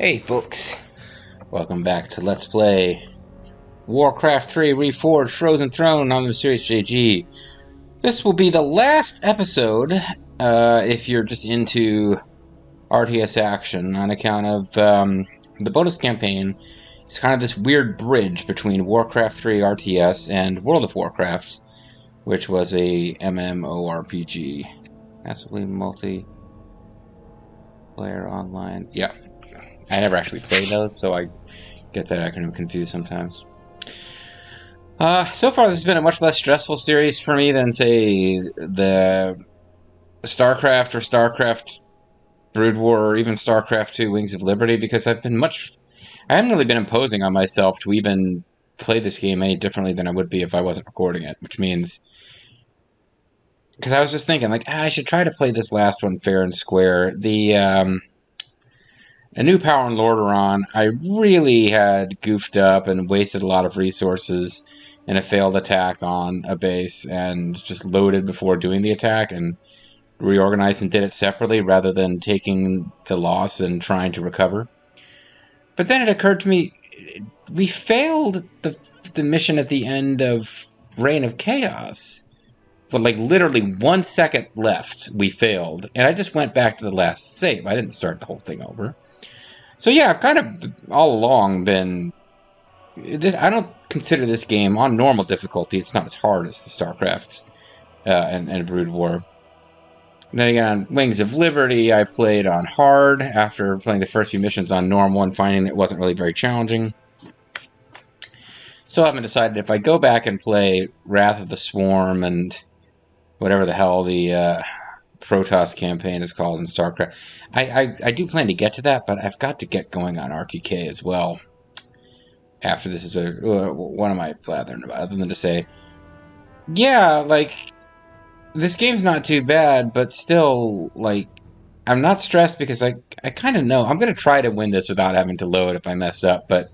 Hey folks, welcome back to Let's Play Warcraft 3 Reforged Frozen Throne on the Series JG. This will be the last episode, if you're just into RTS action, on account of the bonus campaign. It's kind of this weird bridge between Warcraft 3 RTS and World of Warcraft, which was a MMORPG. Massively multiplayer online. Yeah. I never actually played those, so I get that acronym confused sometimes. So far, this has been a much less stressful series for me than, say, the StarCraft or StarCraft Brood War or even StarCraft 2 Wings of Liberty, because I haven't really been imposing on myself to even play this game any differently than I would be if I wasn't recording it, which means... Because I was just thinking, like, I should try to play this last one fair and square. A new power in Lordaeron, I really had goofed up and wasted a lot of resources in a failed attack on a base and just loaded before doing the attack and reorganized and did it separately rather than taking the loss and trying to recover. But then it occurred to me, we failed the mission at the end of Reign of Chaos. But like literally 1 second left, we failed. And I just went back to the last save. I didn't start the whole thing over. So yeah, I've kind of all along been... I don't consider this game, on normal difficulty, it's not as hard as the StarCraft and Brood War. Then again, on Wings of Liberty, I played on hard after playing the first few missions on normal and finding it wasn't really very challenging. Still haven't decided if I go back and play Wrath of the Swarm and whatever the hell the... Protoss campaign is called in StarCraft. I do plan to get to that, but I've got to get going on RTK as well. After this is what am I blathering about? Other than to say, yeah, like, this game's not too bad, but still, like, I'm not stressed because I kind of know. I'm going to try to win this without having to load if I mess up, but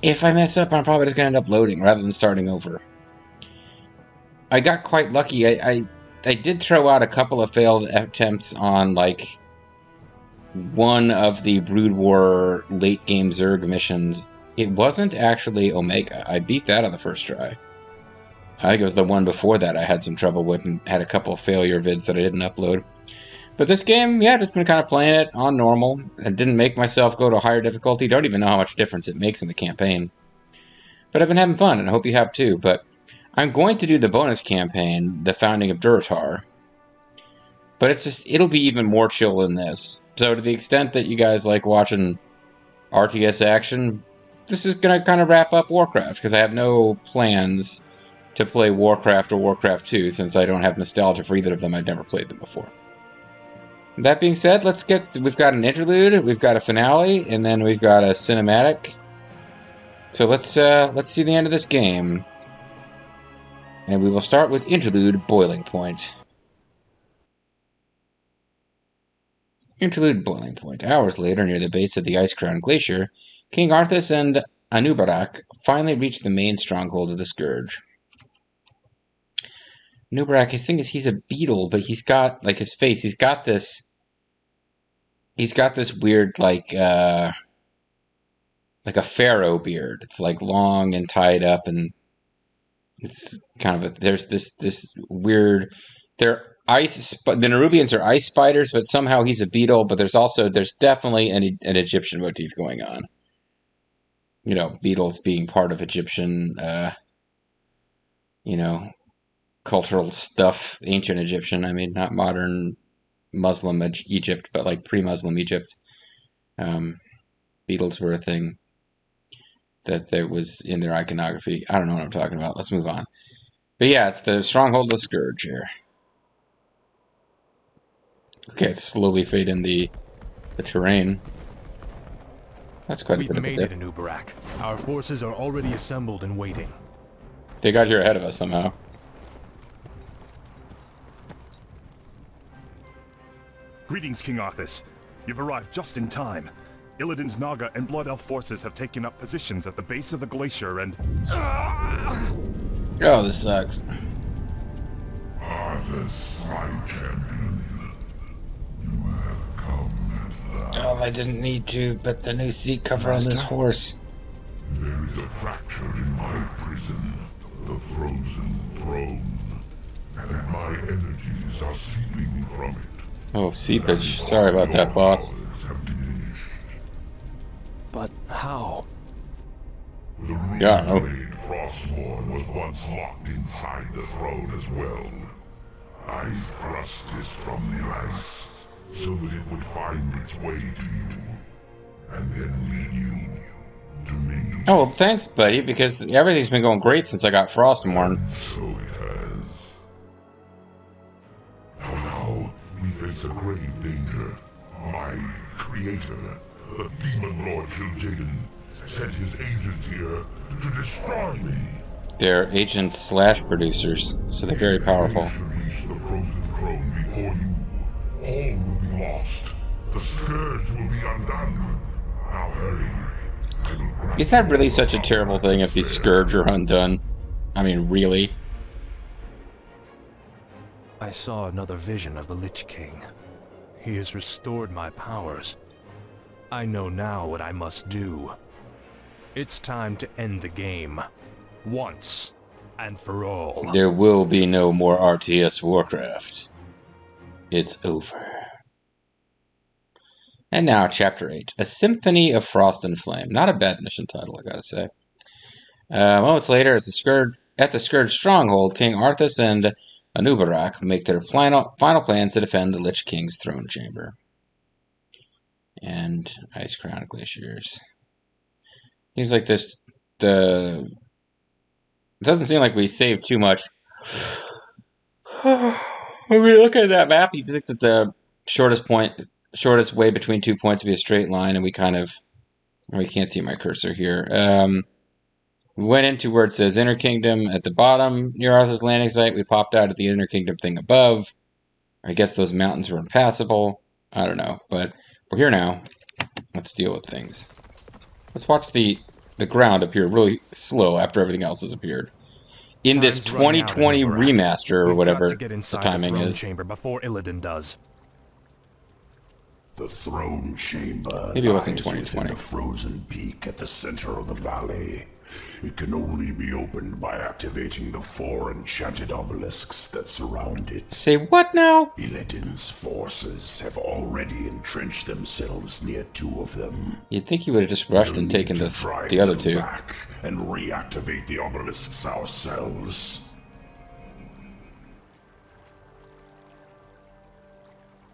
if I mess up, I'm probably just going to end up loading rather than starting over. I got quite lucky. I did throw out a couple of failed attempts on, like, one of the Brood War late-game Zerg missions. It wasn't actually Omega. I beat that on the first try. I think it was the one before that I had some trouble with and had a couple of failure vids that I didn't upload. But this game, yeah, just been kind of playing it on normal. I didn't make myself go to a higher difficulty. Don't even know how much difference it makes in the campaign. But I've been having fun, and I hope you have too. But I'm going to do the bonus campaign, The Founding of Durotar. But it'll be even more chill than this. So to the extent that you guys like watching RTS action, this is going to kind of wrap up Warcraft, because I have no plans to play Warcraft or Warcraft 2, since I don't have nostalgia for either of them. I'd never played them before. That being said, we've got an interlude, we've got a finale, and then we've got a cinematic. So let's see the end of this game. And we will start with Interlude Boiling Point. Interlude Boiling Point. Hours later, near the base of the Ice-crowned Glacier, King Arthas and Anub'arak finally reached the main stronghold of the Scourge. Anub'arak, his thing is he's a beetle, but he's got, like, his face, he's got this weird, like a pharaoh beard. It's, like, long and tied up, and it's kind of there's this weird... the Nerubians are ice spiders, but somehow he's a beetle, but there's definitely an Egyptian motif going on. You know, beetles being part of Egyptian, cultural stuff, ancient Egyptian. I mean, not modern Muslim Egypt, but like pre-Muslim Egypt. Beetles were a thing that there was in their iconography. I don't know what I'm talking about. Let's move on. But yeah, it's the Stronghold of Scourge here. Okay, it's slowly fading the terrain. That's quite a bit of a dip. We've made it, Anub'arak. Our forces are already assembled and waiting. They got here ahead of us somehow. Greetings, King Arthas. You've arrived just in time. Illidan's Naga and Blood Elf forces have taken up positions at the base of the glacier and... Oh, this sucks. Arthas, my champion. You have come at last. Oh, Well, I didn't need to, but the new seat cover on this horse. There is a fracture in my prison, the frozen throne, and my energies are seeping from it. Oh, seepage. Sorry about that, boss. Have diminished. But how? The rune Yeah, no. blade Frostmourne was once locked inside the throne as well. I thrust it from the ice so that it would find its way to you, and then lead you to me. Oh, well, thanks, buddy, because everything's been going great since I got Frostmourne. So it has. Now we face a grave danger. My creator, the demon lord Kil'jaeden, sent his agent here to destroy me. They're agents slash producers, so they're very powerful. If you reach the frozen throne before you, all will be lost. The scourge will be undone. Now hurry. I will grant Is that really such a terrible thing if the Scourge are undone? I mean, really? I saw another vision of the Lich King. He has restored my powers. I know now what I must do. It's time to end the game. Once and for all. There will be no more RTS Warcraft. It's over. And now, Chapter 8. A Symphony of Frost and Flame. Not a bad mission title, I gotta say. Moments later, at the Scourge Stronghold, King Arthas and Anubarak make their final plans to defend the Lich King's throne chamber. And Ice Crown Glaciers. Seems like this... It doesn't seem like we saved too much. When we look at that map, you think that the shortest way between 2 points would be a straight line, and we can't see my cursor here. We went into where it says Inner Kingdom at the bottom near Arthur's landing site. We popped out at the Inner Kingdom thing above. I guess those mountains were impassable. I don't know, but we're here now. Let's deal with things. Let's watch the ground appear really slow after everything else has appeared. In this 2020 remaster or whatever the timing is. Chamber before Illidan does. The throne chamber Maybe it wasn't lies 2020. within a frozen peak at the center of the valley. It can only be opened by activating the 4 enchanted obelisks that surround it. Say what now? Illidan's forces have already entrenched themselves near 2 of them. You'd think he would have just rushed and taken the other 2. Back and reactivate the obelisks ourselves.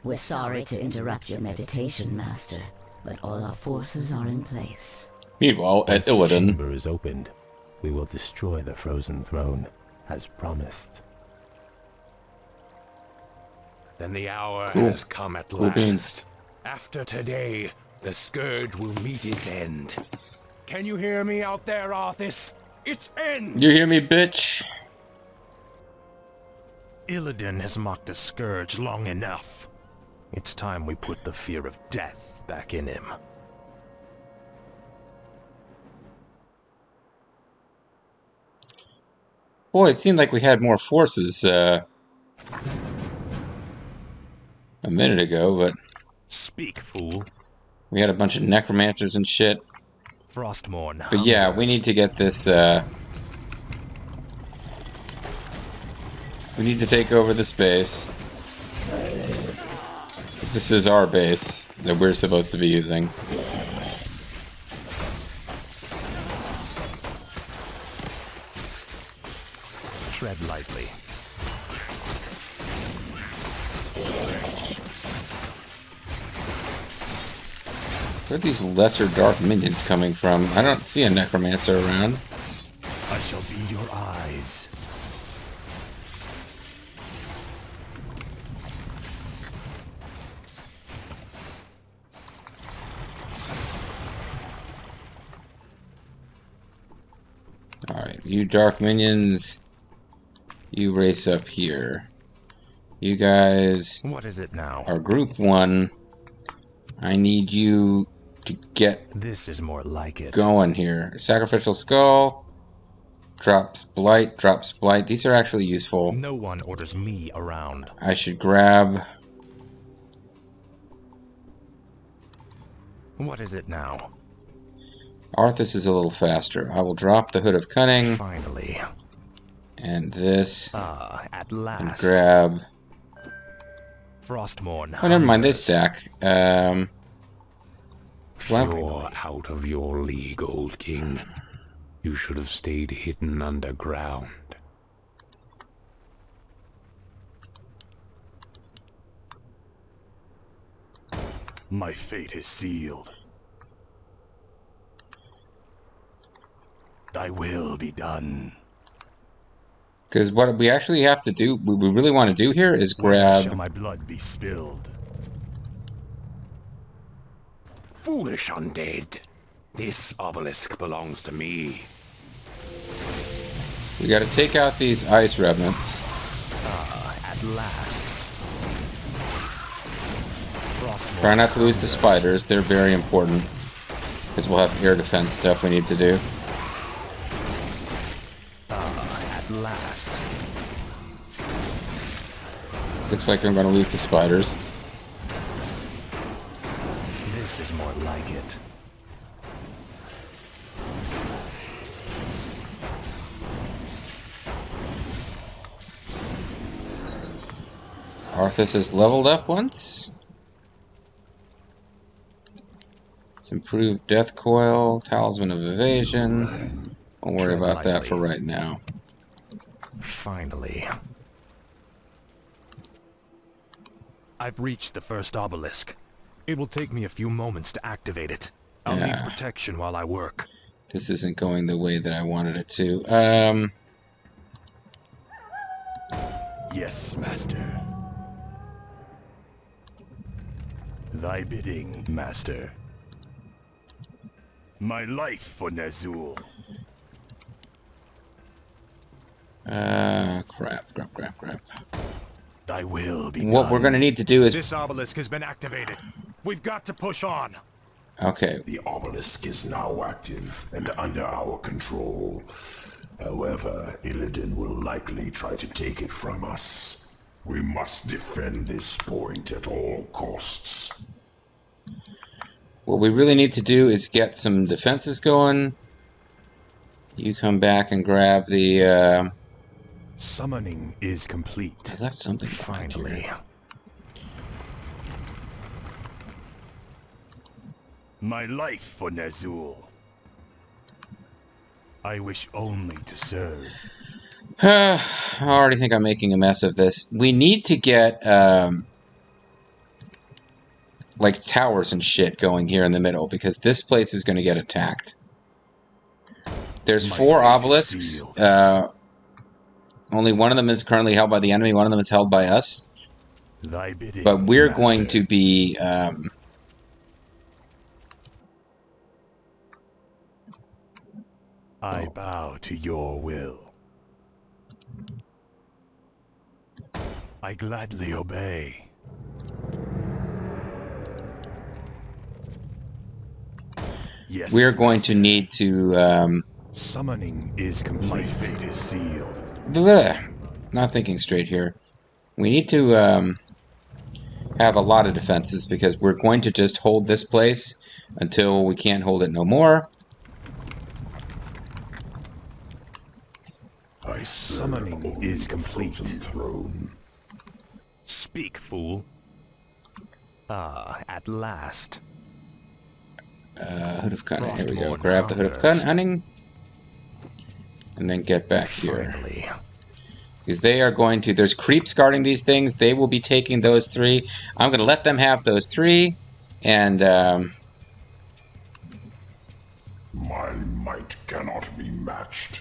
We're sorry to interrupt your meditation, Master, but all our forces are in place. Meanwhile, at Once the Illidan, chamber is opened, we will destroy the frozen throne, as promised. Then the hour Cool. has come at Cool last. beans. After today, the Scourge will meet its end. Can you hear me out there, Arthas? Its end! You hear me, bitch? Illidan has mocked the Scourge long enough. It's time we put the fear of death back in him. Boy, it seemed like we had more forces a minute ago, but Speak, fool. we had a bunch of necromancers and shit. Frostmourne. But yeah, we need to get this, we need to take over this base. This is our base that we're supposed to be using. Tread lightly. Where are these lesser dark minions coming from? I don't see a necromancer around. I shall be your eyes. Alright, you dark minions, you race up here. You guys What is it now? are group 1. I need you to get This is more like it. going here. Sacrificial Skull, drops Blight, drops Blight. These are actually useful. No one orders me around. I should grab What is it now? Arthas is a little faster. I will drop the Hood of Cunning. Finally. And this. At And last. grab. Frostmourne. Oh, never mind hungers. this stack. You're out of your league, old king. You should have stayed hidden underground. My fate is sealed. Thy will be done. Because what we actually have to do, what we really want to do here is Where shall grab. my blood be spilled? Foolish undead. This obelisk belongs to me. We got to take out these ice remnants. At last. Frostmourne. Try not to lose the spiders. They're very important. Because we'll have air defense stuff we need to do. At last. Looks like I'm going to lose the spiders. This is more like it. Arthas has leveled up once. It's improved Death Coil, Talisman of Evasion. Don't worry about that for right now. Finally. I've reached the First Obelisk. It will take me a few moments to activate it. I'll need protection while I work. This isn't going the way that I wanted it to. Yes, master. Thy bidding, master. My life for Ner'zhul. Crap. Thy will be What done. we're going to need to do is... This obelisk has been activated. We've got to push on. Okay, The obelisk is now active and under our control. However, Illidan will likely try to take it from us. We must defend this point at all costs. what we really need to do is get some defenses going. You come back and grab the... Summoning is complete. I left something behind Finally. here. My life for Ner'zhul. I wish only to serve. I already think I'm making a mess of this. We need to get, like, towers and shit going here in the middle, because this place is going to get attacked. There's My 4 fate is obelisks. sealed. Only one of them is currently held by the enemy, one of them is held by us. Thy bidding, But we're master. going to be, I bow to your will. I gladly obey. Yes, we're going to master. need to, Summoning is complete. My fate is sealed. bleh, not thinking straight here. We need to, have a lot of defenses, because we're going to just hold this place until we can't hold it no more. I Summoning serve only is the complete. frozen throne. Speak, fool. At last. Hood of Cunning. Here we go. Frostmourne Grab the Hood of hungers. Cunning. And then get back here. Finally. Because they are going to... There's creeps guarding these things. They will be taking those 3. I'm going to let them have those 3. And, My might cannot be matched.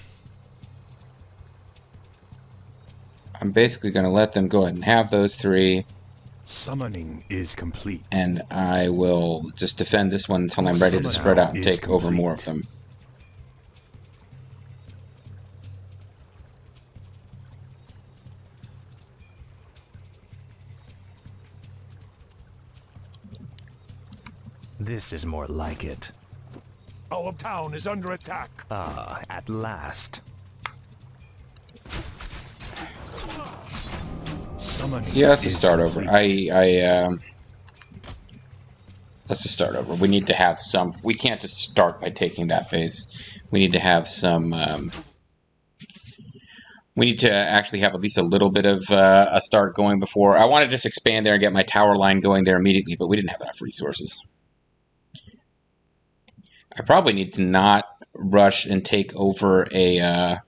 I'm basically going to let them go ahead and have those 3. Summoning is complete. And I will just defend this one until I'm ready to spread out and Is take over more of complete. them. This is more like it. Our town is under attack. At last. Summoning Yeah, let's is just start over. complete. let's just start over. We need to have some... We can't just start by taking that base. We need to have some... we need to actually have at least a little bit of a start going before... I want to just expand there and get my tower line going there immediately, but we didn't have enough resources. I probably need to not rush and take over a...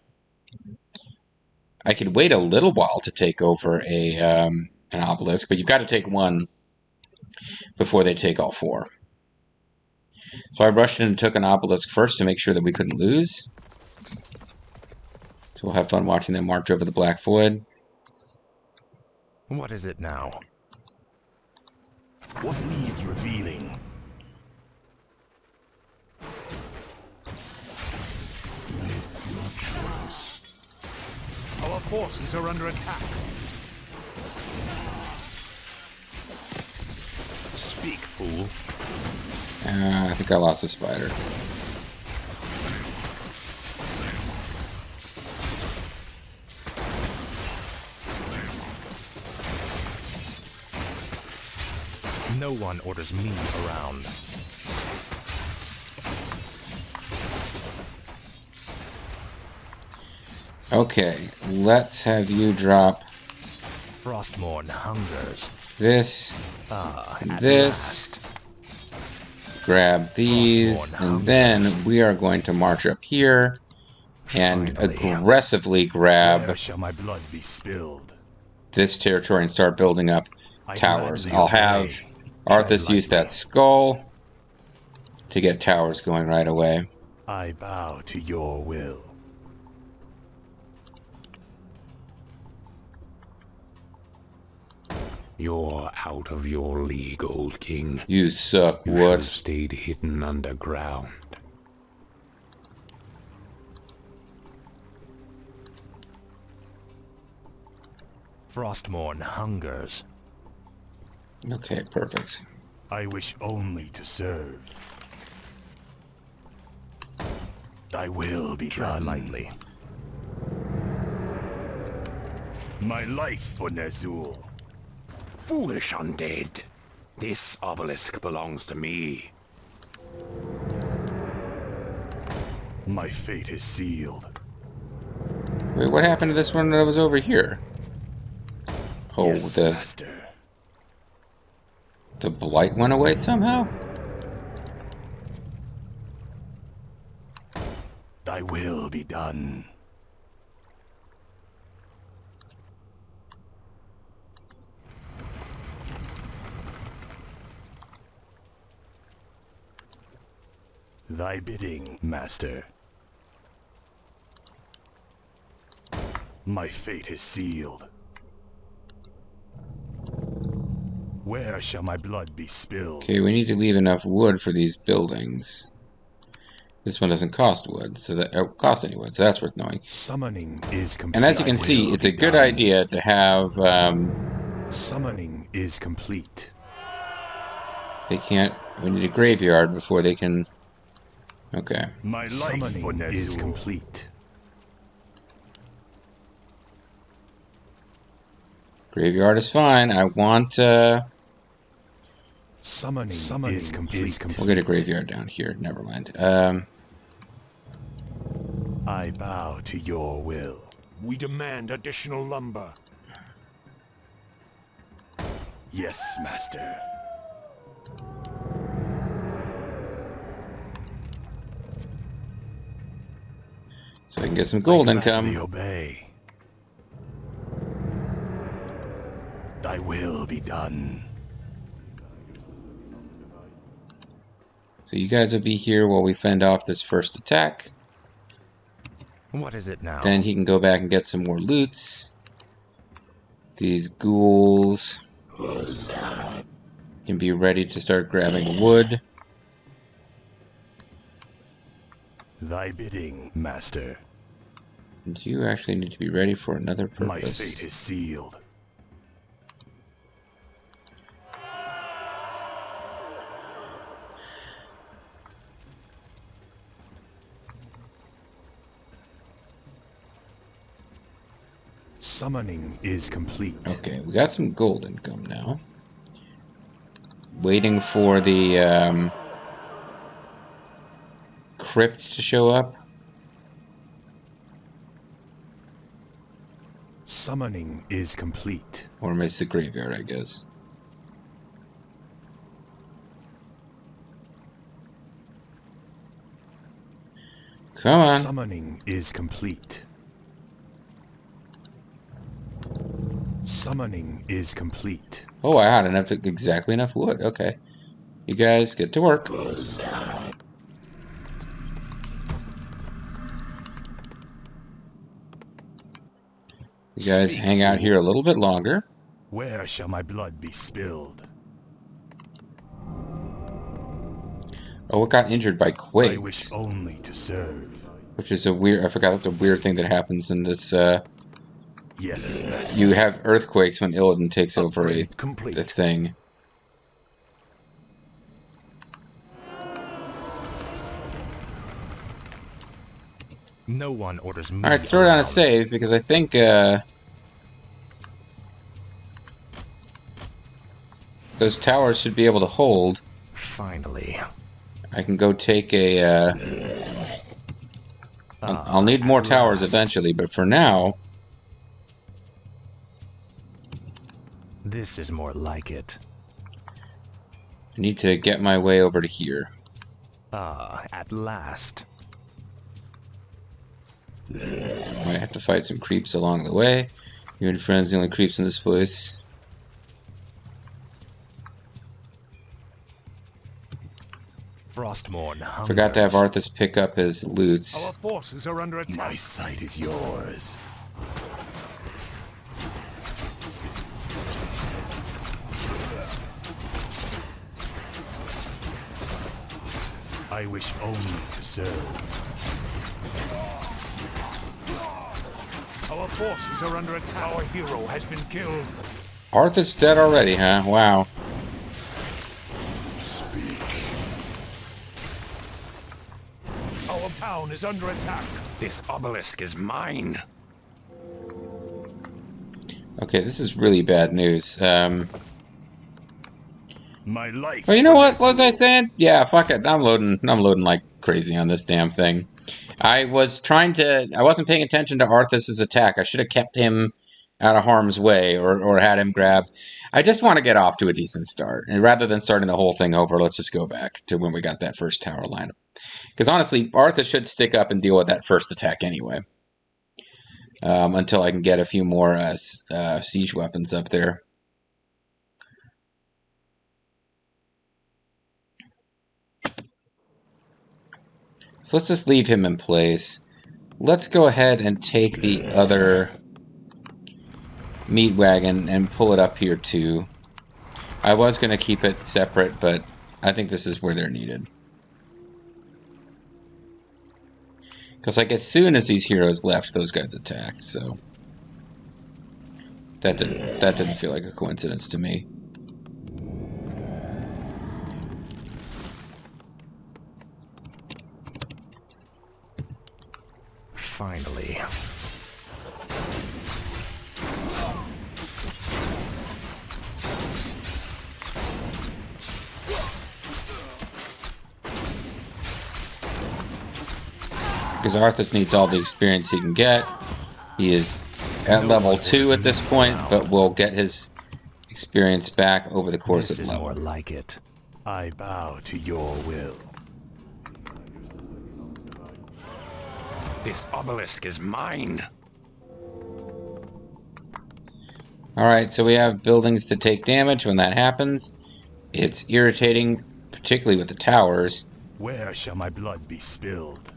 I could wait a little while to take over an obelisk, but you've got to take one before they take all four. So I rushed in and took an obelisk first to make sure that we couldn't lose. So we'll have fun watching them march over the Black Void. What is it now? What needs revealing? Make your choice. Our forces are under attack. Speak, fool. I think I lost the spider. No one orders me around. Okay, let's have you drop Frostmourne hungers. this, At this, last. grab these, Frostmourne and then we are going to march up here and Finally. aggressively grab Where shall my blood be spilled? this territory and start building up I towers. gladly I'll have obey. Arthas Tread use that lightly. skull to get towers going right away. I bow to your will. You're out of your league, old king. You suck, You should have Wood. stayed hidden underground. Frostmourne hungers. Okay, perfect. I wish only to serve. Thy will be Tread done. lightly. My life for Ner'zhul. Foolish undead. This obelisk belongs to me. My fate is sealed. Wait, what happened to this one that was over here? Oh, Yes, the master. blight went away somehow? Thy will be done. Thy bidding, master. My fate is sealed. Where shall my blood be spilled? Okay, we need to leave enough wood for these buildings. This one doesn't cost wood, so that cost any wood, so that's worth knowing. Summoning is complete. And as you can see, it's a good idea to have. Summoning is complete. They can't. We need a graveyard before they can. Okay. My life Summoning is complete. Graveyard is fine. I want. Summoning is complete. We'll get a graveyard down here. Never mind. I bow to your will. We demand additional lumber. Yes, master. So we can get some gold I gladly income. obey. Thy will be done. So you guys will be here while we fend off this first attack. What is it now? Then he can go back and get some more loots. These ghouls can be ready to start grabbing wood. Thy bidding, master. And you actually need to be ready for another My purpose. fate is sealed. Summoning is complete. Okay, we got some gold income now. waiting for the crypt to show up. Summoning is complete. Or miss the graveyard, I guess. Come on. Summoning is complete. Summoning is complete. Oh, I had exactly enough wood. Okay. You guys get to work. You guys hang out here a little bit longer. Where shall my blood be spilled? Oh, it got injured by quakes. I wish only to serve. Which is a weird... I forgot that's a weird thing that happens in this... Yes, Master. You have earthquakes when Illidan takes over Upgrade the complete. thing. No one orders me. Alright, throw down a save, because I think, those towers should be able to hold. Finally. I can go take a, I'll need more towers eventually, but for now... This is more like it. I need to get my way over to here. At last. Might have to fight some creeps along the way. You and friends, the only creeps in this place. Frostmourne hungers. Forgot to have Arthas pick up his loots. Our forces are under attack. My sight is yours. I wish only to serve. Our forces are under attack. Our hero has been killed. Arthas dead already, huh? Wow. Our town is under attack. This obelisk is mine. Okay, this is really bad news. My life. Well, you know what was I saying? Yeah, fuck it. I'm loading like crazy on this damn thing. I wasn't paying attention to Arthas' attack. I should have kept him out of harm's way or had him grab. I just want to get off to a decent start. And rather than starting the whole thing over, let's just go back to when we got that first tower lineup. Because honestly, Arthas should stick up and deal with that first attack anyway. Until I can get a few more siege weapons up there. So let's just leave him in place. Let's go ahead and take the other meat wagon and pull it up here too. I was going to keep it separate, but I think this is where they're needed. Because like as soon as these heroes left, those guys attacked, so that didn't feel like a coincidence to me. Finally. Because Arthas needs all the experience he can get. He is at level 2 at this point, but will get his experience back over the course of the level. This is more like it. I bow to your will. This obelisk is mine. Alright, so we have buildings to take damage when that happens. It's irritating, particularly with the towers. Where shall my blood be spilled?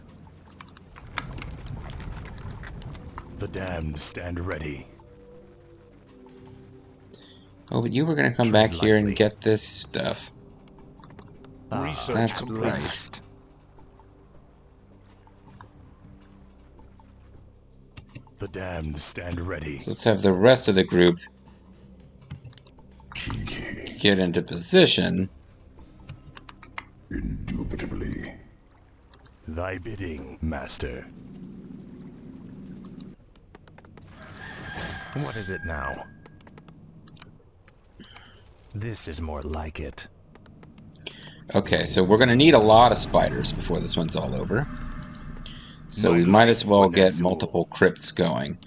The damned stand ready. Oh, but you were going to come back here and get this stuff. That's right. The damned stand ready. So let's have the rest of the group get into position. Indubitably. Thy bidding, master. What is it now? This is more like it. Okay, so we're going to need a lot of spiders before this one's all over. So we might as well get multiple crypts going.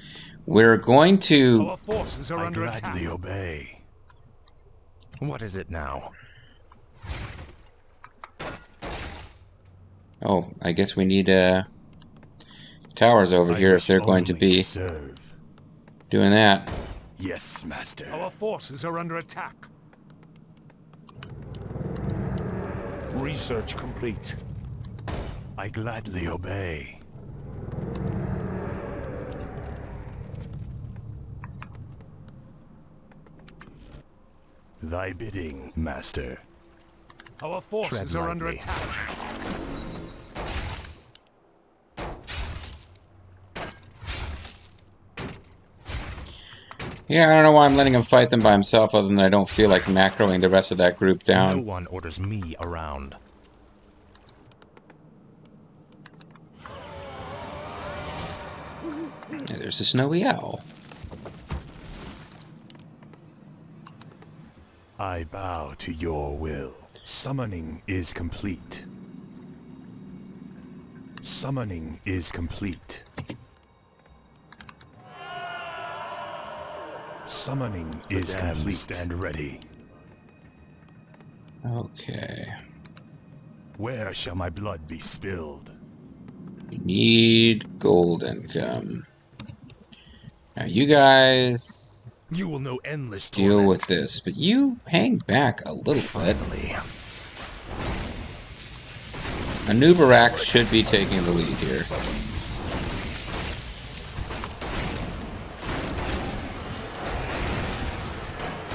We're going to... Our forces are under attack. Gladly obey. What is it now? Oh, I guess we need towers over here if they're going to be doing that. Yes, master. Our forces are under attack. Research complete. I gladly obey. Thy bidding, master. Our forces are under attack. Yeah, I don't know why I'm letting him fight them by himself, other than I don't feel like macroing the rest of that group No down. one orders me around. Yeah, there's a snowy owl. I bow to your will. Summoning is complete. Summoning is complete. Summoning is complete. Stand ready. Okay. Where shall my blood be spilled? We need gold income. Now you guys You will know endless deal torment. with this, but you hang back a little bit. Finally. Anubarak should be taking the lead here.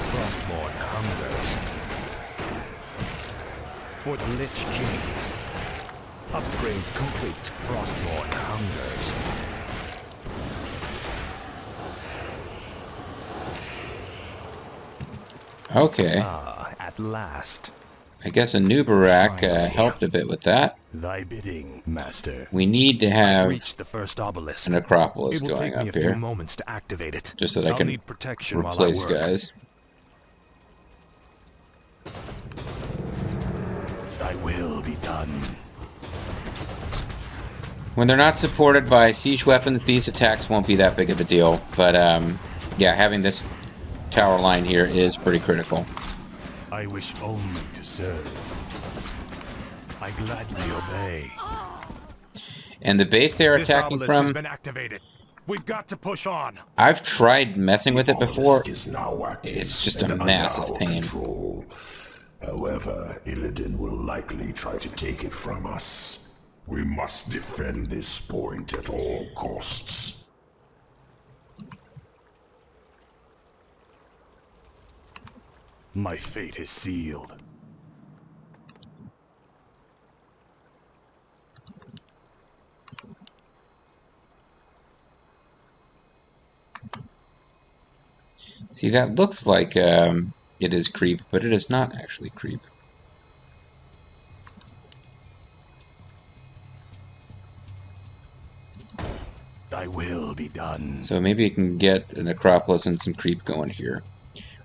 Frostborn hungers. For the Lich King. Upgrade complete. Frostborn hungers. Okay. Ah, at last. I guess Anubarak Finally. helped a bit with that. Thy bidding, master. We need to have Reach the First Obelisk. an Acropolis It will going take me a up few here, moments to activate it. just so that I I'll can need protection replace while I work. guys. Thy will be done. When they're not supported by siege weapons, these attacks won't be that big of a deal. But yeah, having this tower line here is pretty critical. I wish only to serve. I gladly obey. And the base they're This attacking obelisk has from, been activated. We've got to push on. I've tried messing with it before. Obelisk is now active It's just a and under massive our pain. control. However, Illidan will likely try to take it from us. We must defend this point at all costs. My fate is sealed. See, that looks like it is creep, but it is not actually creep. Thy will be done. So maybe you can get an Acropolis and some creep going here.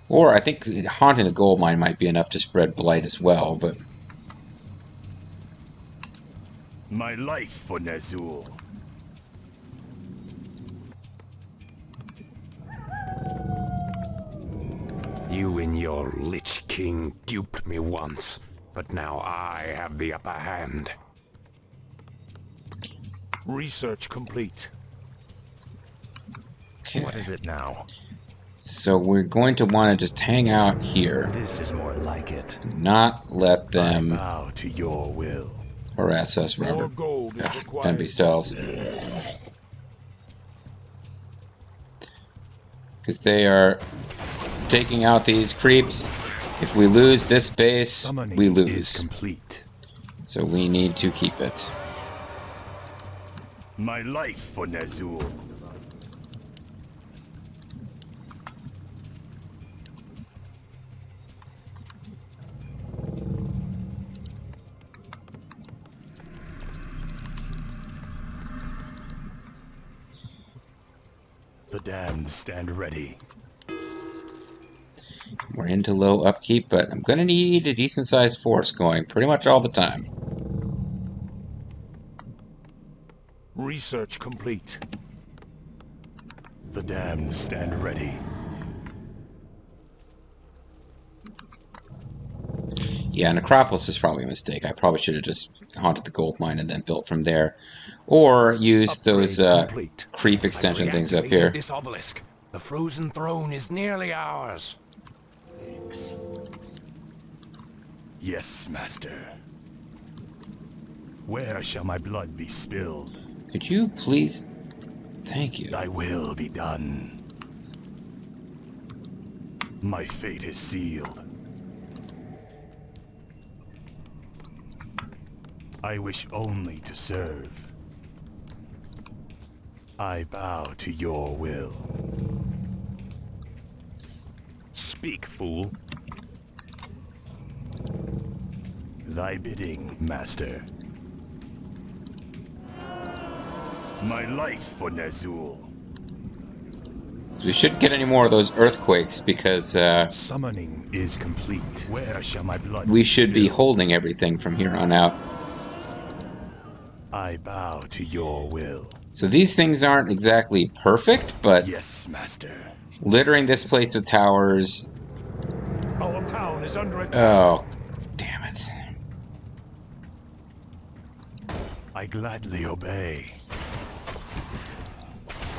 Or I think haunting the gold mine might be enough to spread blight as well, but My life for Nazul. You and your Lich King duped me once, but now I have the upper hand. Research complete. okay. What is it now? So we're going to want to just hang out here, This is more like it. not let I them bow to your will. harass us. More Remember, gold is don't required. be stalls. Because they are taking out these creeps. If we lose this base, Summoning we is lose. complete. So we need to keep it. My life for Nazul. The damned stand ready. We're into low upkeep, but I'm going to need a decent-sized force going pretty much all the time. Research complete. The damned stand ready. Yeah, Necropolis is probably a mistake. I probably should have just haunted the gold mine and then built from there. Or used those creep extension things up here. This obelisk. The frozen throne is nearly ours. Yes, master. Where shall my blood be spilled? Could you please... Thank you. Thy will be done. My fate is sealed. I wish only to serve. I bow to your will. Speak, fool. Thy bidding, master. My life for Ner'zhul. So we shouldn't get any more of those earthquakes because Summoning is complete. Where shall my blood we should be spilled? holding everything from here on out. I bow to your will. So these things aren't exactly perfect, but Yes, master. littering this place with towers... Our town is under attack. Oh, damn it. I gladly obey.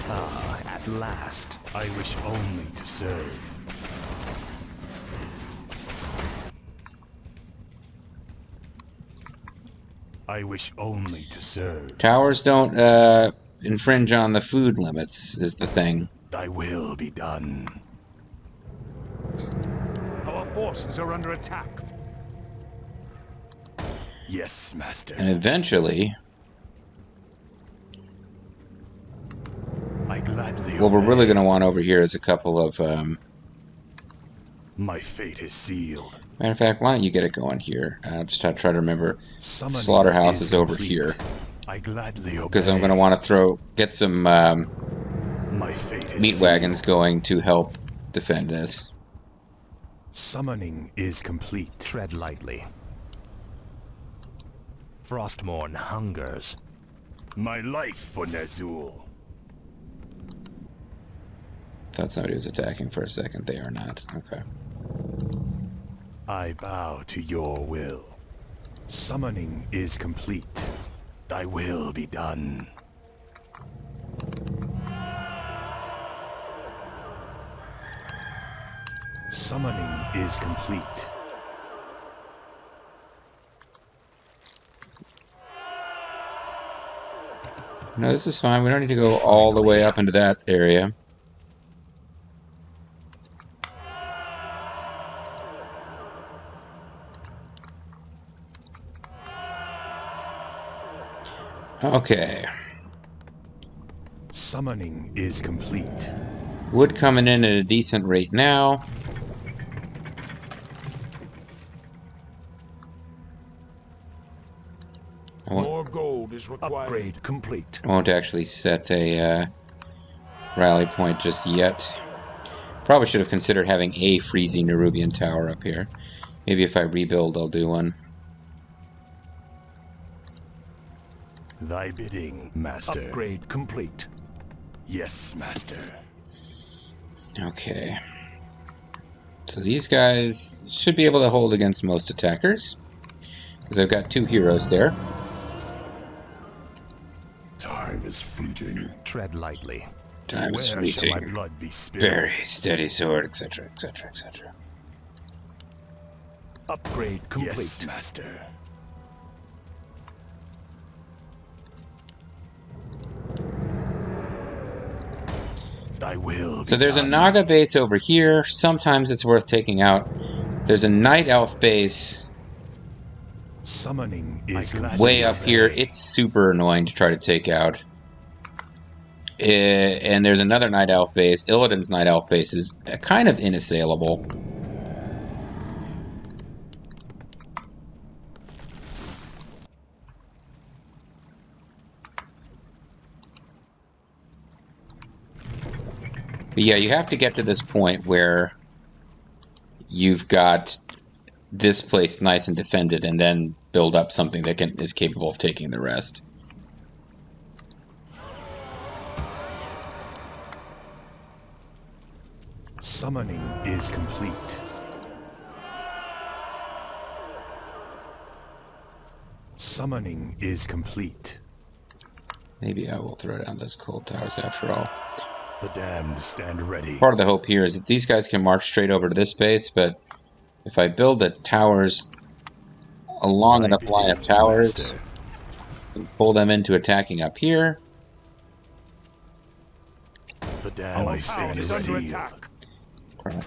Ah, at last. I wish only to serve. I wish only to serve. Towers don't infringe on the food limits, is the thing. Thy will be done. Our forces are under attack. Yes, master. And eventually, I gladly what we're obey. really going to want over here is a couple of... My fate is sealed. Matter of fact, why don't you get it going here? Just try to remember. Summoning Slaughterhouse is over complete. here. I gladly obey. Because I'm going to want to get some My fate is meat sealed. wagons going to help defend this. Summoning is complete. Tread lightly. Frostmourne hungers. My life for Ner'zhul. Thought somebody was attacking for a second. They are not. Okay. I bow to your will. Summoning is complete. Thy will be done. Summoning is complete. No, this is fine. We don't need to go all the way up into that area. Okay. Summoning is complete. Wood coming in at a decent rate now. More gold is required. Upgrade complete. I won't actually set a rally point just yet. Probably should have considered having a freezy Nerubian tower up here. Maybe if I rebuild, I'll do one. Thy bidding, master. Upgrade complete. Yes, master. Okay. So these guys should be able to hold against most attackers. Because I've got two heroes there. Time is fleeting. Tread lightly. Time is Where shall my fleeting. blood be spilled? Very steady sword, etc., etc., etc. Upgrade complete. Yes, master. Thy will be So there's a done. Naga base over here. Sometimes it's worth taking out. There's a Night Elf base Summoning is way up here. It's super annoying to try to take out. And there's another Night Elf base. Illidan's Night Elf base is kind of inassailable. But yeah, you have to get to this point where you've got this place nice and defended, and then build up something that is capable of taking the rest. Summoning is complete. Summoning is complete. Maybe I will throw down those cold towers after all. The damned stand ready. Part of the hope here is that these guys can march straight over to this base, but if I build the towers, a long enough line of towers, and pull them into attacking up here. The damned stand is under attack. Crap.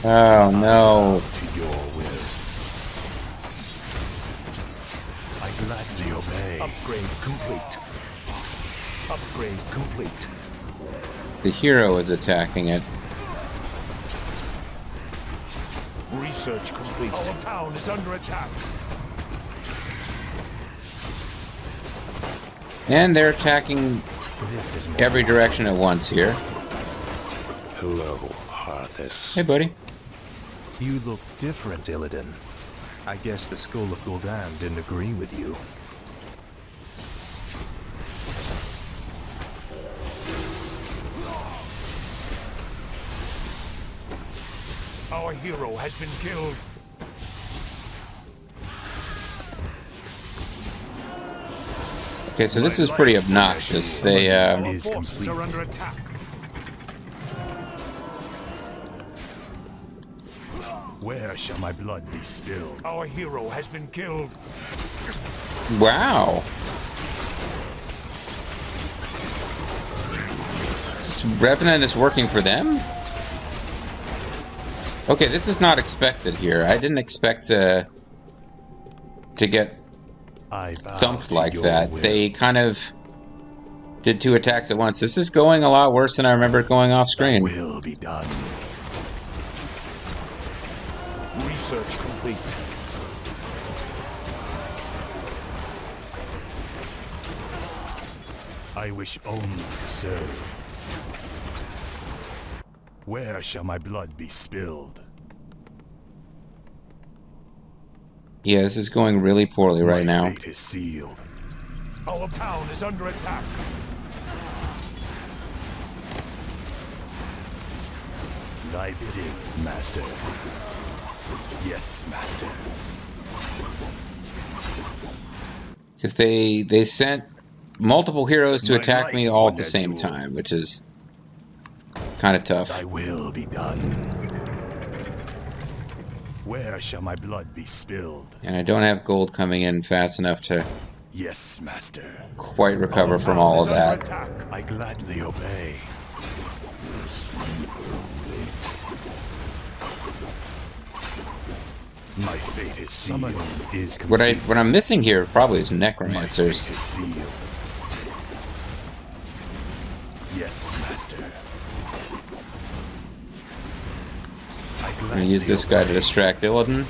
Oh no. To your will. I gladly obey. Upgrade complete. Upgrade complete. The hero is attacking it. Research complete. Our town is under attack. And they're attacking every direction at once here. Hello, Arthas. Hey, buddy. You look different, Illidan. I guess the Skull of Gul'dan didn't agree with you. Our hero has been killed. Okay, so this is pretty obnoxious. They, Forces are under attack. Where shall my blood be spilled? Our hero has been killed. wow. This Revenant is working for them? Okay, this is not expected here. I didn't expect to get thumped like that. They kind of did 2 attacks at once. This is going a lot worse than I remember it going off screen. Will be done. Research complete. I wish only to serve. Where shall my blood be spilled? Yeah, this is going really poorly right now. My fate is sealed. Our town is under attack. Thy bidding, Master. Yes, Master. Because they sent multiple heroes to attack me all at the same time, which is kind of tough. Thy will be done. Where shall my blood be spilled? And I don't have gold coming in fast enough to Yes, Master. quite recover from all of that. Attack. I gladly obey. My fate is sealed. Is complete. What I'm missing here probably is necromancers. My fate is sealed. Yes, Master. I'm gonna use this guy to distract Illidan.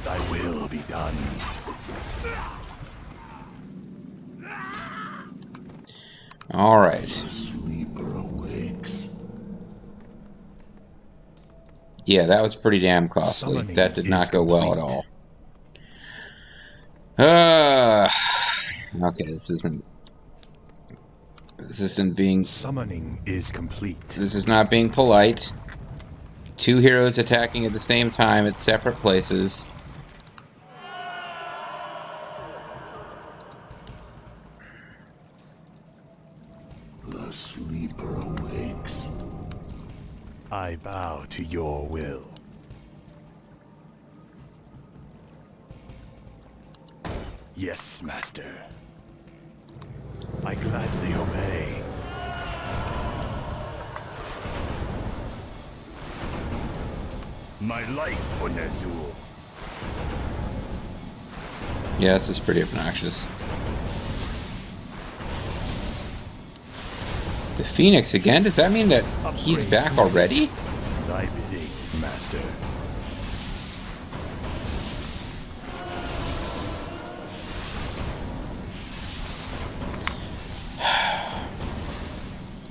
Thy will be done. Alright. Sleeper awakes. Yeah, that was pretty damn costly. Summoning That did not is go well at complete. all. Okay, this isn't being... Summoning is complete. This is not being polite. 2 heroes attacking at the same time at separate places. The sleeper awakes. I bow to your will. Yes, Master. I gladly obey. My life for Nezul. Yeah, this is pretty obnoxious. The Phoenix again? Does that mean that he's back already? Thy bidding, Master.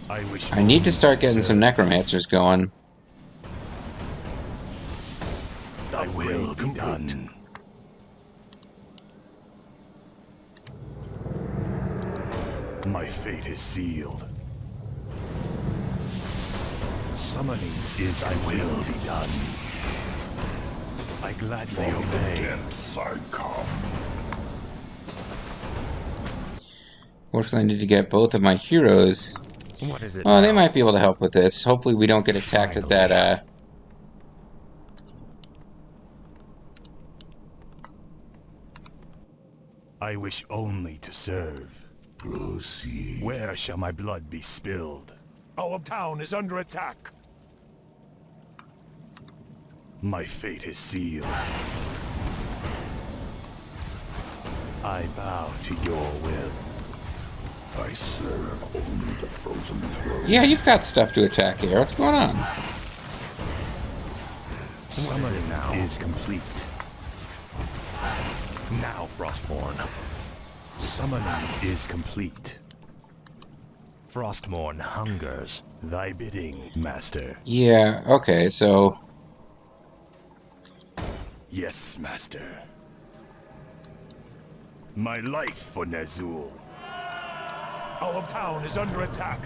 I wish I need to start getting some necromancers going. Thy will be done. My fate is sealed. Summoning is I will be done. I gladly obey. Depths I come. Fortunately, I need to get both of my heroes. What is it? Oh, they now? might be able to help with this. Hopefully we don't get attacked at that, I wish only to serve. Proceed. Where shall my blood be spilled? Our town is under attack. My fate is sealed. I bow to your will. I serve only the frozen throne. Yeah, you've got stuff to attack here. What's going on? Summoning is complete. Now, Frostborn. Summoning is complete. Frostmourne hungers. Thy bidding, master. Yeah, okay, so... Yes, master. My life for Ner'zhul. Our town is under attack.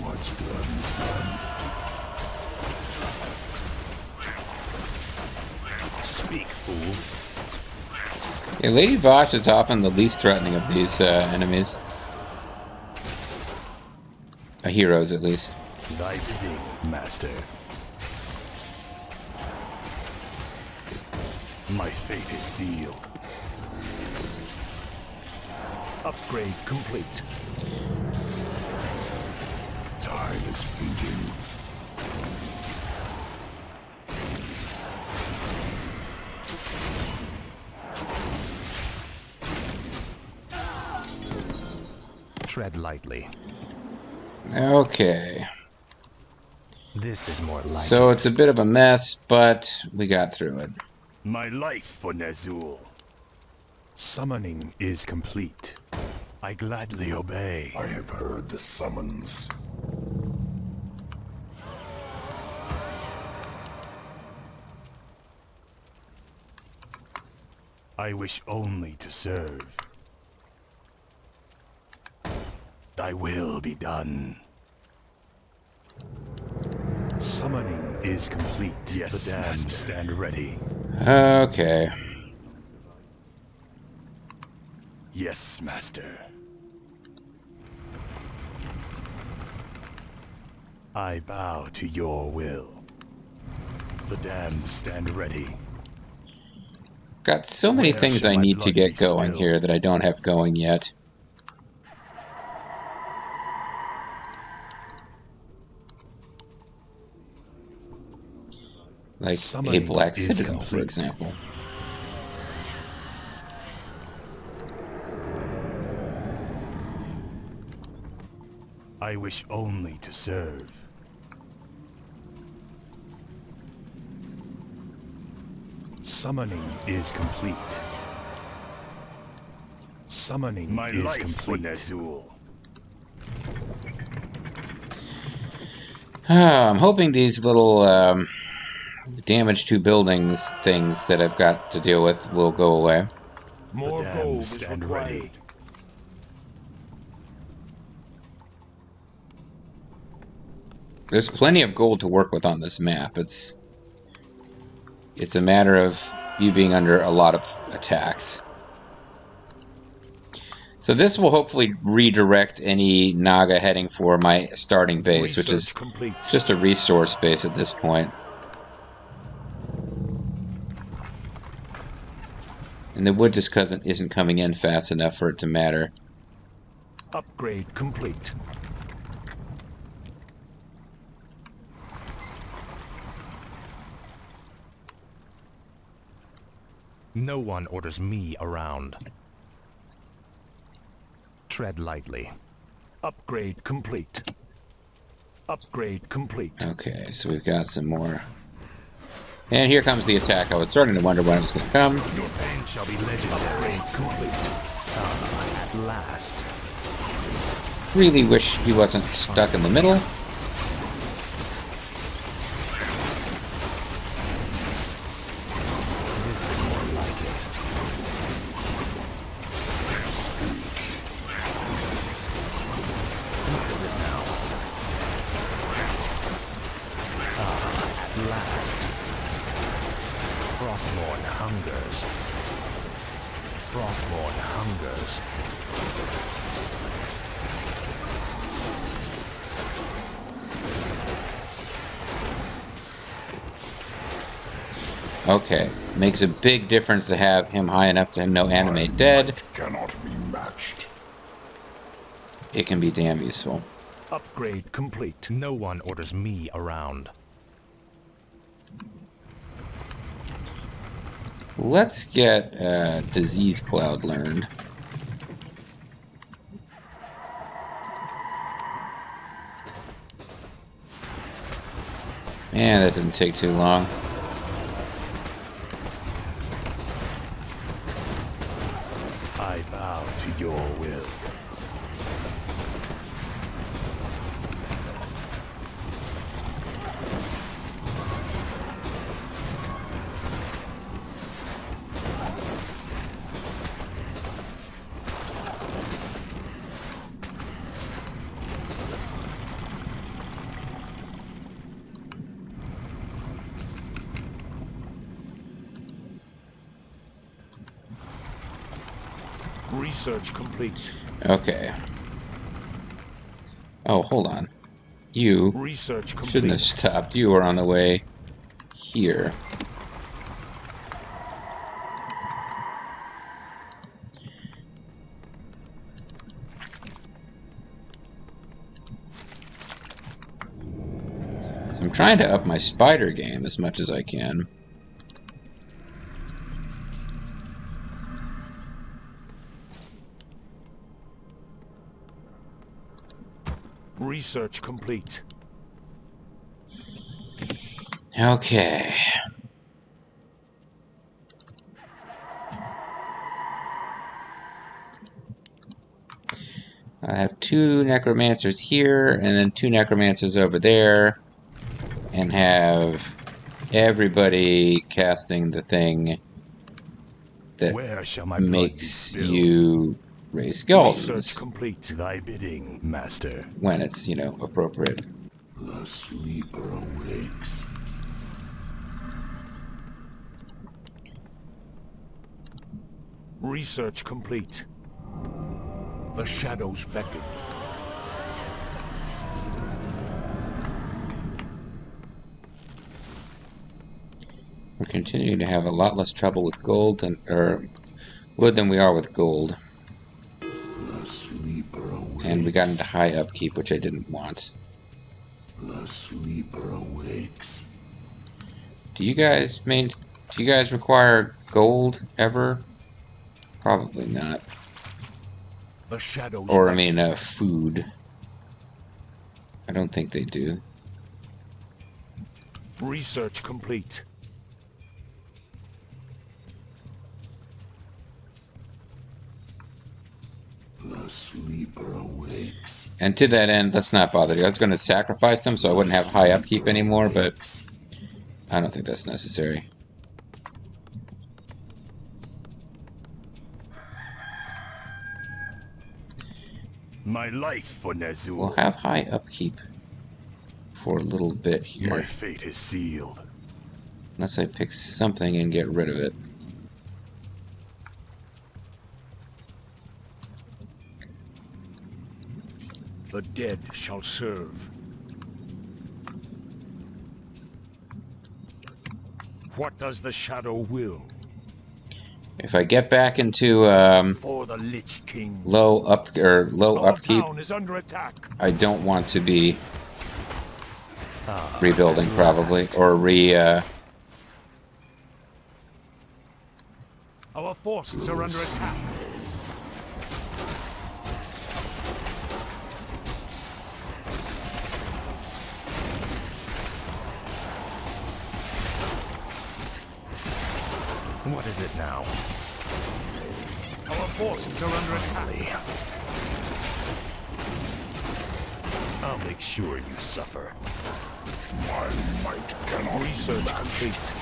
What's done is done. Speak, fool. Yeah, Lady Vosh is often the least threatening of these enemies. Heroes, at least. Thy bidding, master. My fate is sealed. Upgrade complete. Time is fleeting. Tread lightly. Okay. This is more like So it's a bit of a mess, but we got through it. My life for Ner'zhul. Summoning is complete. I gladly obey. I have heard the summons. I wish only to serve. Thy will be done. Summoning is complete. Yes, the damned master. Stand ready. Okay. Yes, master. I bow to your will. The damned stand ready. Got so many Where things shall I my need to blood get be going spilled? here that I don't have going yet. Like a Summoning Black is Citadel, for complete. example. I wish only to serve. Summoning is complete. Summoning My is life complete. for Ner'zhul. I'm hoping these little damage to buildings things that I've got to deal with will go away. More damned gold is stand required. ready. There's plenty of gold to work with on this map. It's a matter of you being under a lot of attacks. So this will hopefully redirect any Naga heading for my starting base, which is Research complete. just a resource base at this point. And the wood just isn't coming in fast enough for it to matter. Upgrade complete. No one orders me around. Tread lightly. Upgrade complete. Upgrade complete. Okay, so we've got some more And here comes the attack. I was starting to wonder when it was going to come. Your pain shall be legendary. Complete. At last. Really wish he wasn't stuck in the middle. This is more like it. Who is it now? At last. Frostmourne hungers. Frostmourne hungers. Okay. Makes a big difference to have him high enough to no animate dead. Cannot be matched. It can be damn useful. Upgrade complete. No one orders me around. Let's get Disease Cloud learned. Man, that didn't take too long. I bow to your will. Research complete. Okay. Oh, hold on. You Research complete. shouldn't have stopped. You were on the way here. So I'm trying to up my spider game as much as I can. Research complete. Okay. I have 2 necromancers here, and then 2 necromancers over there, and have everybody casting the thing that Where shall my blood be makes spilled? you raise Research skeletons complete. Thy bidding, master. when it's, you know, appropriate. The sleeper awakes. Research complete. The shadows beckon. We're continuing to have a lot less trouble with gold or wood than we are with gold. The sleeper awakes. And we got into high upkeep, which I didn't want. The sleeper awakes. Do you guys require gold ever? Probably not. The shadows Or I beckon. mean, food. I don't think they do. Research complete. The sleeper awakes. And to that end, let's not bother you. I was going to sacrifice them so I wouldn't have high upkeep anymore, but I don't think that's necessary. My life for Nezul. We'll have high upkeep for a little bit My here. fate is sealed. Unless I pick something and get rid of it. The dead shall serve. What does the shadow will? If I get back into For the Lich King. low Our upkeep, town is under attack. I don't want to be rebuilding probably or Our forces are under attack. What is it now? Our forces are under attack. I'll make sure you suffer. My might cannot Research complete.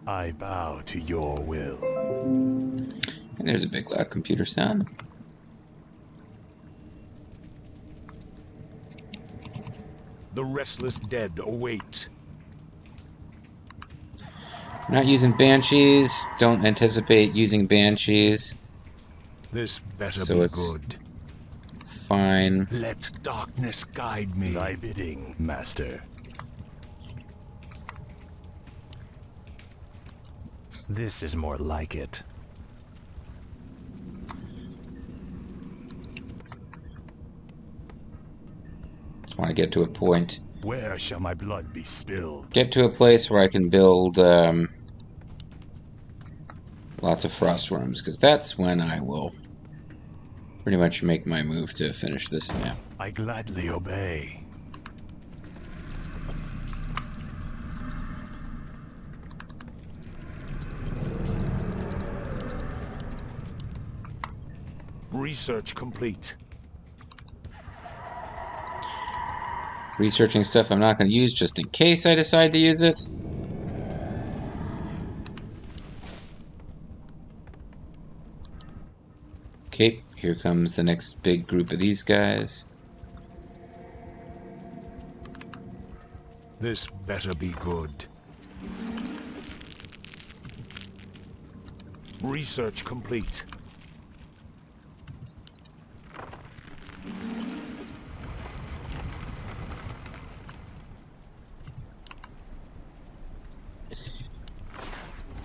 I bow to your will. And there's a big loud computer sound. The restless dead await. Not using banshees. Don't anticipate using banshees. This better So be it's- good. Fine. Let darkness guide me. Thy bidding, master. This is more like it. Just want to get to a point. Where shall my blood be spilled? Get to a place where I can build lots of frost worms, because that's when I will pretty much make my move to finish this map. I gladly obey. Research complete. Researching stuff I'm not going to use just in case I decide to use it. Okay, here comes the next big group of these guys. This better be good. Research complete.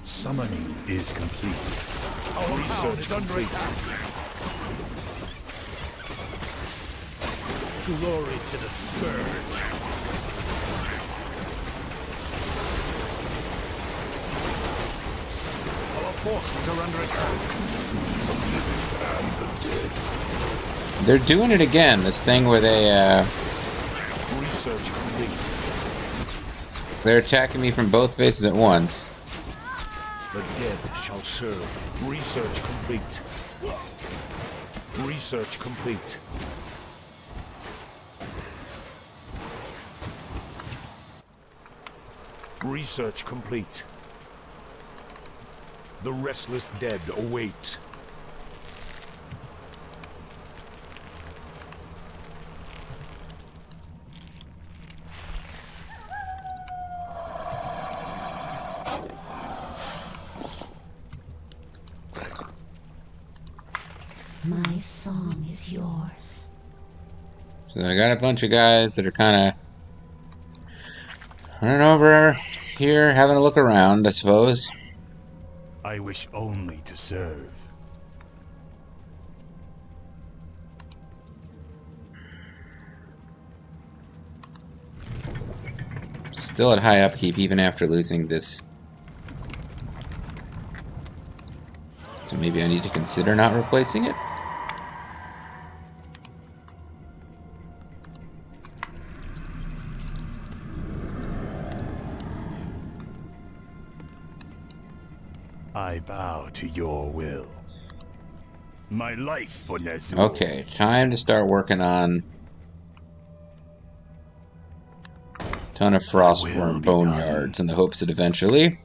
Summoning is complete. Our research is under attack. Glory to the Scourge. Our forces are under attack. They're doing it again, this thing where Research complete. they're attacking me from both bases at once. The dead shall serve. Research complete. Research complete. Research complete. The restless dead await. My song is yours. So I got a bunch of guys that are kind of running over here, having a look around, I suppose. I wish only to serve. Still at high upkeep even after losing this. So maybe I need to consider not replacing it? I bow to your will. My life for Nezul. Okay, time to start working on a ton of frostworm boneyards in the hopes that eventually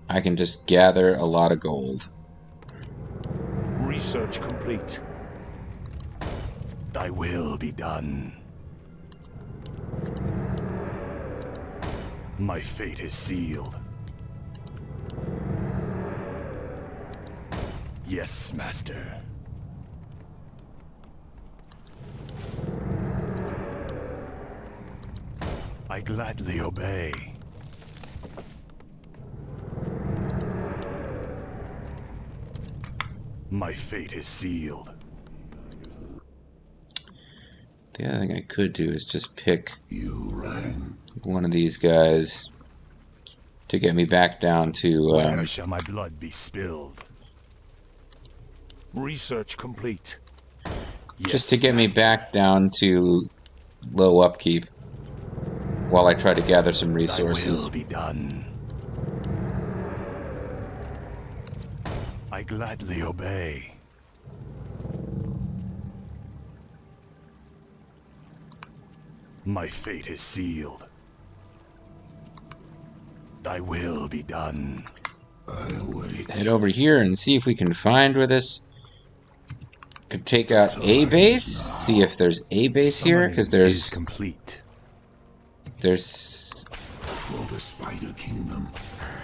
I can just gather a lot of gold. Research complete. Thy will be done. My fate is sealed. Yes, master. I gladly obey. My fate is sealed. The other thing I could do is just pick You rang. one of these guys to get me back down to Where shall my blood be spilled? Research complete. just to get me back down to low upkeep while I try to gather some resources. Thy will be done. I gladly obey. My fate is sealed. Thy will be done. I await. Head over here and see if we can find where this could take out a base. See if there's a base here, because Summoning is there's complete. For the Spider Kingdom.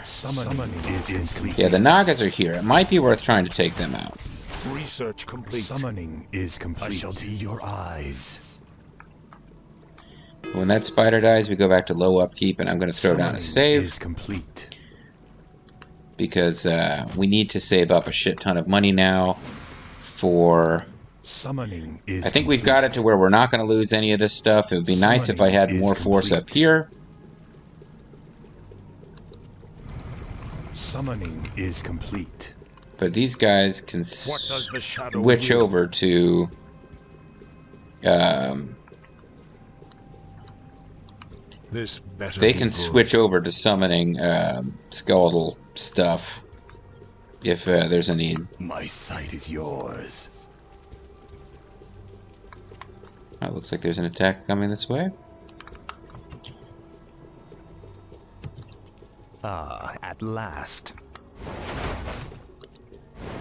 Summoning is complete. yeah, the Nagas are here. It might be worth trying to take them out. Research complete. Summoning is complete. I shall be your eyes. When that spider dies, we go back to low upkeep, and I'm going to throw down a save. Is complete. Because we need to save up a shit ton of money now for... Summoning is I think we've got it to where we're not going to lose any of this stuff. It would be nice if I had more force up here. Summoning is complete. But these guys can What does the shadow switch will? over to... This better they be can good. switch over to summoning skeletal stuff if there's a need. My sight is yours. Oh, looks like there's an attack coming this way. Ah, at last.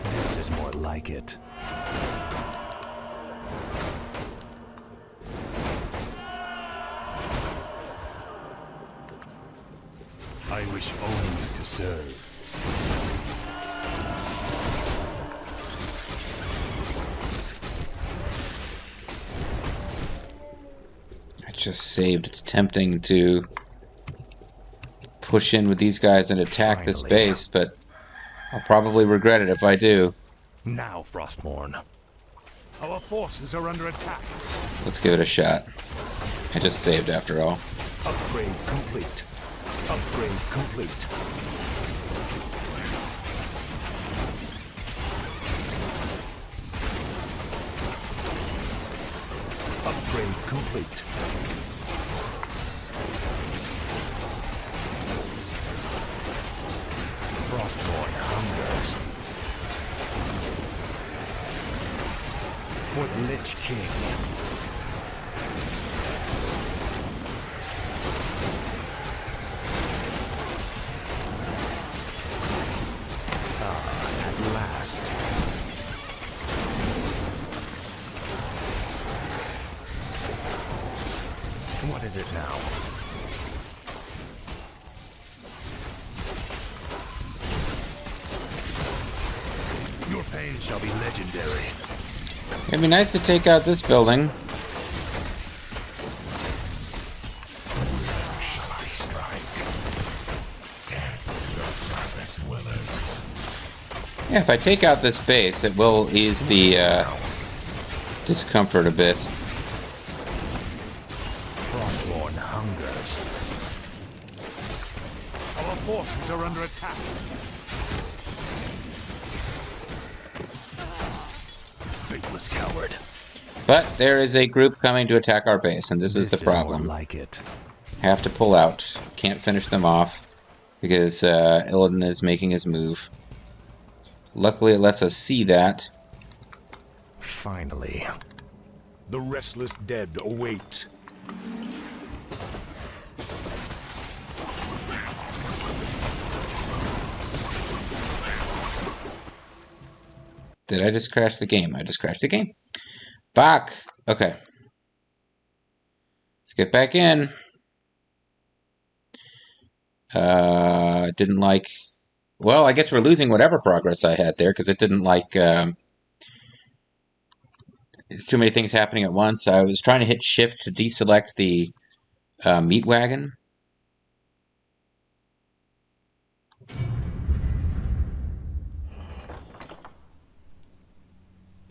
This is more like it. I wish only to serve. I just saved. It's tempting to push in with these guys and attack this Finally. base, but I'll probably regret it if I do. Now, Frostmourne. Our forces are under attack. Let's give it a shot. I just saved after all. Upgrade complete. Upgrade complete. Upgrade complete. Frostmourne hungers. For the Lich King. At last. What is it now? Your pain shall be legendary. It'd be nice to take out this building. Shall I strike? Death to the surface dwellers. Yeah, if I take out this base, it will ease the discomfort a bit. Frostmourne hungers. Our forces are under attack. Faithless coward. But there is a group coming to attack our base, and this is the problem. More like it. Have to pull out. Can't finish them off because Illidan is making his move. Luckily, it lets us see that. Finally. The restless dead await. Did I just crash the game? I just crashed the game. Back. Okay. Let's get back in. Didn't like... Well, I guess we're losing whatever progress I had there because it didn't like... too many things happening at once. I was trying to hit shift to deselect the meat wagon.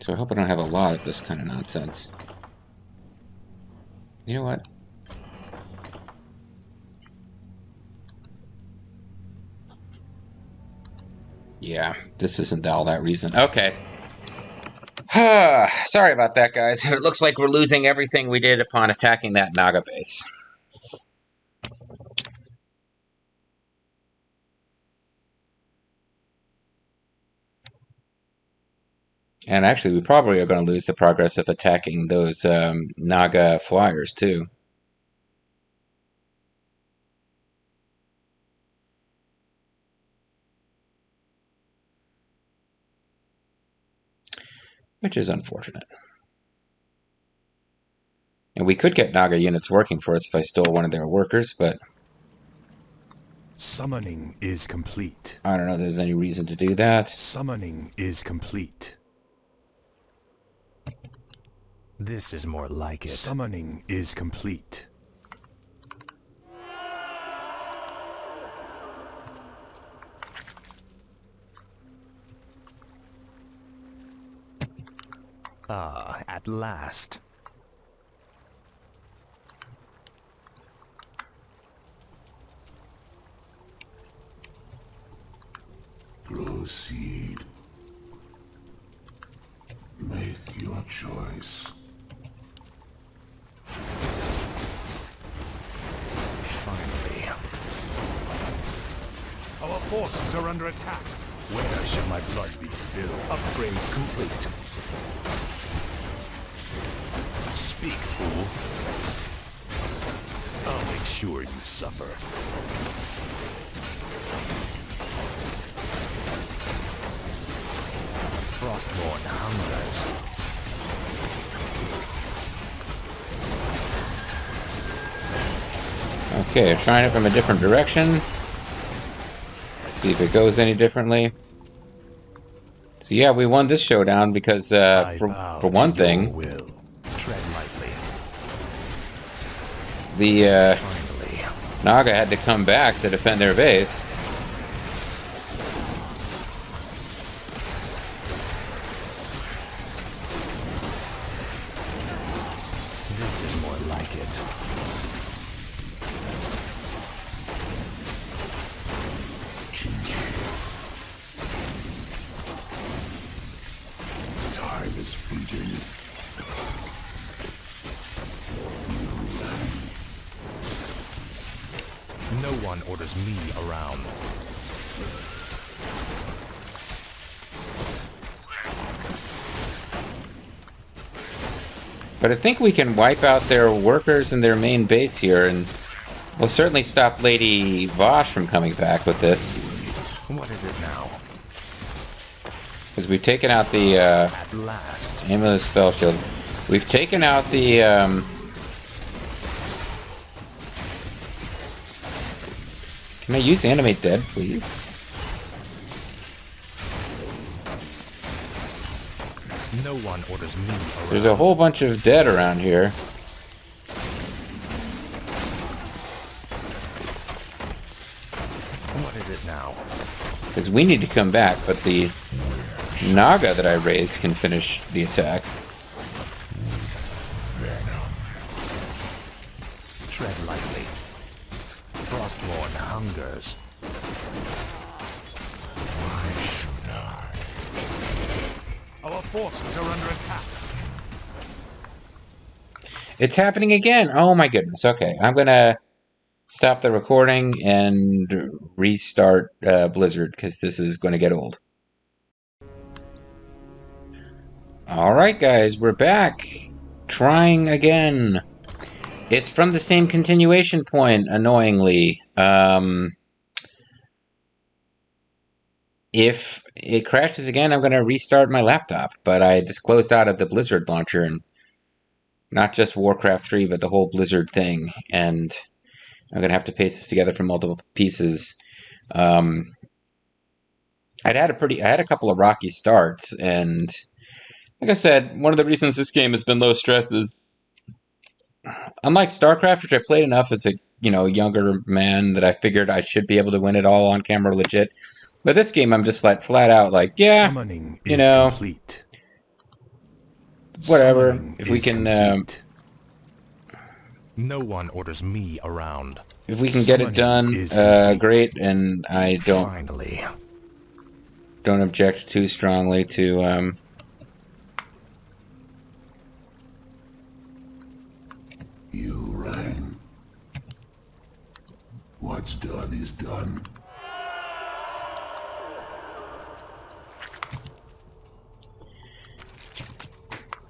So I hope I don't have a lot of this kind of nonsense. You know what? Yeah, this isn't all that reason. Okay. Sorry about that, guys. It looks like we're losing everything we did upon attacking that Naga base. And actually, we probably are going to lose the progress of attacking those Naga flyers, too. Which is unfortunate. And we could get Naga units working for us if I stole one of their workers, but Summoning is complete. I don't know if there's any reason to do that. Summoning is complete. This is more like it. Summoning is complete. Ah, at last. Proceed. Make your choice. Finally. Our forces are under attack. Where shall my blood be spilled? Upgrade complete. Speak, fool. I'll make sure you suffer. Frostborn hungers. Okay, trying it from a different direction. See if it goes any differently. So yeah, we won this showdown because, for one thing, Tread lightly. the Finally. Naga had to come back to defend their base. This is more like it. Time is fleeting. No one orders me around. But I think we can wipe out their workers and their main base here, and we'll certainly stop Lady Vosh from coming back with this. What is it now? Because we've taken out the At last. aim of the spell shield. We've taken out the Can I use animate dead, please? No one orders me around. There's a whole bunch of dead around here. What is it now? Because we need to come back, but the Naga that I raised can finish the attack. Tread lightly. Frostborn hungers. Why should I? Our forces are under attack. It's happening again! Oh my goodness. Okay, I'm gonna stop the recording and restart Blizzard, because this is going to get old. Alright guys, we're back. Trying again. It's from the same continuation point, annoyingly. If it crashes again, I'm going to restart my laptop. But I just closed out of the Blizzard launcher, and not just Warcraft 3, but the whole Blizzard thing. And I'm going to have to paste this together from multiple pieces. I had a couple of rocky starts, and like I said, one of the reasons this game has been low stress is, unlike StarCraft, which I played enough as a younger man that I figured I should be able to win it all on camera legit. But this game, I'm just like flat out like, yeah, Summoning is complete. Whatever. Summoning If we is can, complete. No one orders me around. if we can get it done, Summoning is complete. great. And I Finally. don't object too strongly to You rang. What's done is done.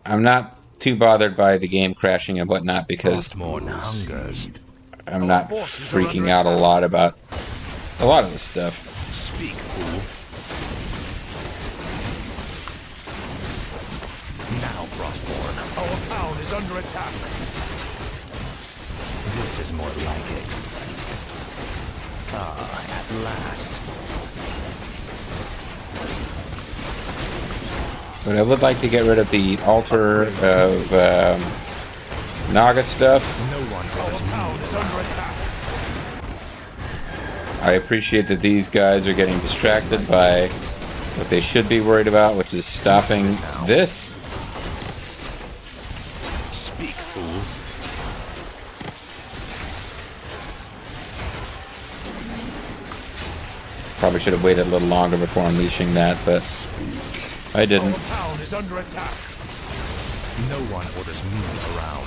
I'm not too bothered by the game crashing and whatnot because Frostmourne hungers. I'm not freaking out a lot about a lot of this stuff. Speak, fool. Now, Frostmourne. Our town is under attack. This is more like it. Ah, at last. But I would like to get rid of the altar of Naga stuff. No one Our town is under attack. I appreciate that these guys are getting distracted by what they should be worried about, which is stopping this. Speak, fool. Probably should have waited a little longer before unleashing that, but I didn't. Our town is under attack. No one orders me around.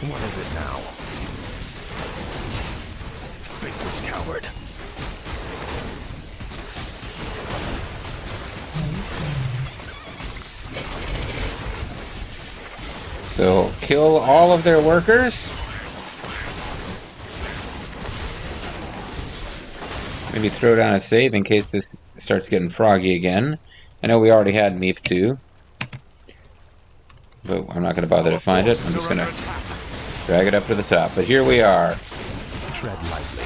What is it now? Faithless coward. So, kill all of their workers. Maybe throw down a save in case this starts getting froggy again. I know we already had Meep 2. But I'm not going to bother to find it. I'm just going to drag it up to the top. But here we are. Tread lightly.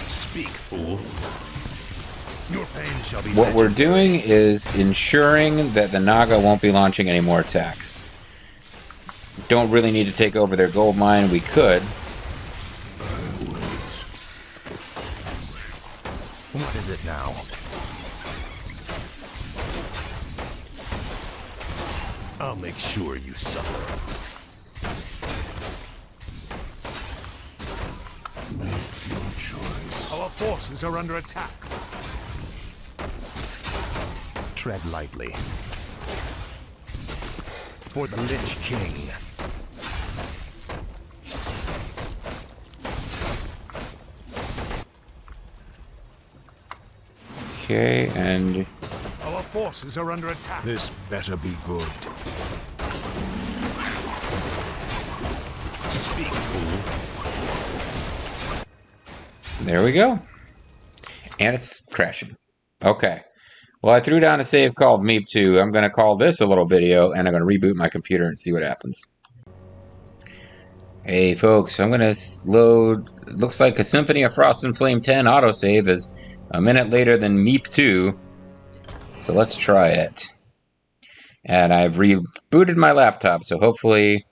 Speak, fool. Your pain shall be What we're doing is ensuring that the Naga won't be launching any more attacks. Don't really need to take over their gold mine. We could. What is it now? I'll make sure you suffer. Make your choice. Our forces are under attack. Tread lightly. For the Lich King. Okay, and Our forces are under attack. This better be good. Speak, fool. there we go. And it's crashing. Okay. Well, I threw down a save called Meep 2. I'm going to call this a little video, and I'm going to reboot my computer and see what happens. Hey, folks, I'm going to load... Looks like a Symphony of Frost and Flame 10 autosave is a minute later than Meep 2. So let's try it. And I've rebooted my laptop, so hopefully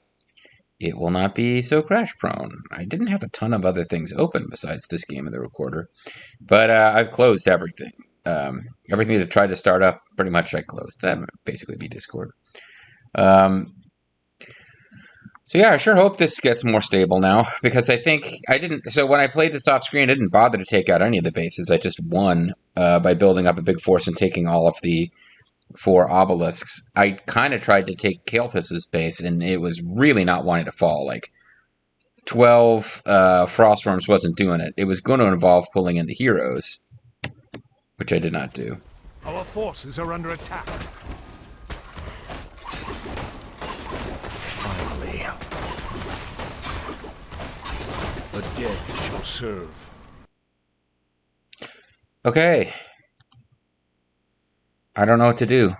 it will not be so crash prone. I didn't have a ton of other things open besides this game in the recorder. But I've closed everything. Everything that tried to start up, pretty much I closed. That would basically be Discord. So yeah, I sure hope this gets more stable now, because I think I didn't... So when I played this off screen, I didn't bother to take out any of the bases. I just won by building up a big force and taking all of the 4 obelisks. I kind of tried to take Kael'thas's base, and it was really not wanting to fall. Like, 12 Frostworms wasn't doing it. It was going to involve pulling in the heroes, which I did not do. Our forces are under attack. Finally. The dead shall serve. Okay. I don't know what to do.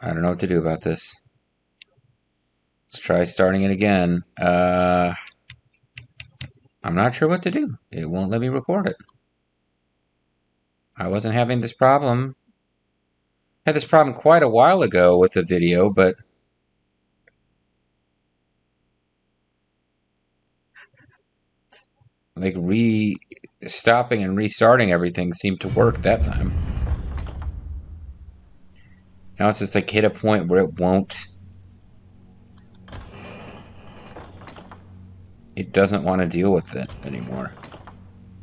I don't know what to do about this. Let's try starting it again. I'm not sure what to do. It won't let me record it. I wasn't having this problem. I had this problem quite a while ago with the video, but like stopping and restarting everything seemed to work that time. Now it's just like hit a point where it won't it doesn't want to deal with it anymore.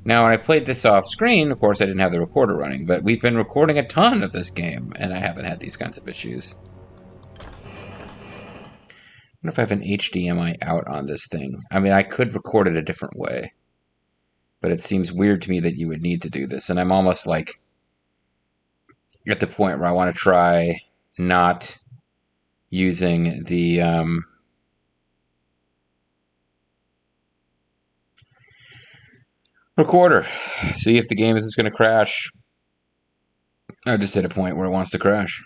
Now, when I played this off screen, of course, I didn't have the recorder running, but we've been recording a ton of this game, and I haven't had these kinds of issues. I wonder if I have an HDMI out on this thing. I mean, I could record it a different way, but it seems weird to me that you would need to do this, and I'm almost like at the point where I want to try not using the recorder. See if the game is just going to crash. I just hit a point where it wants to crash.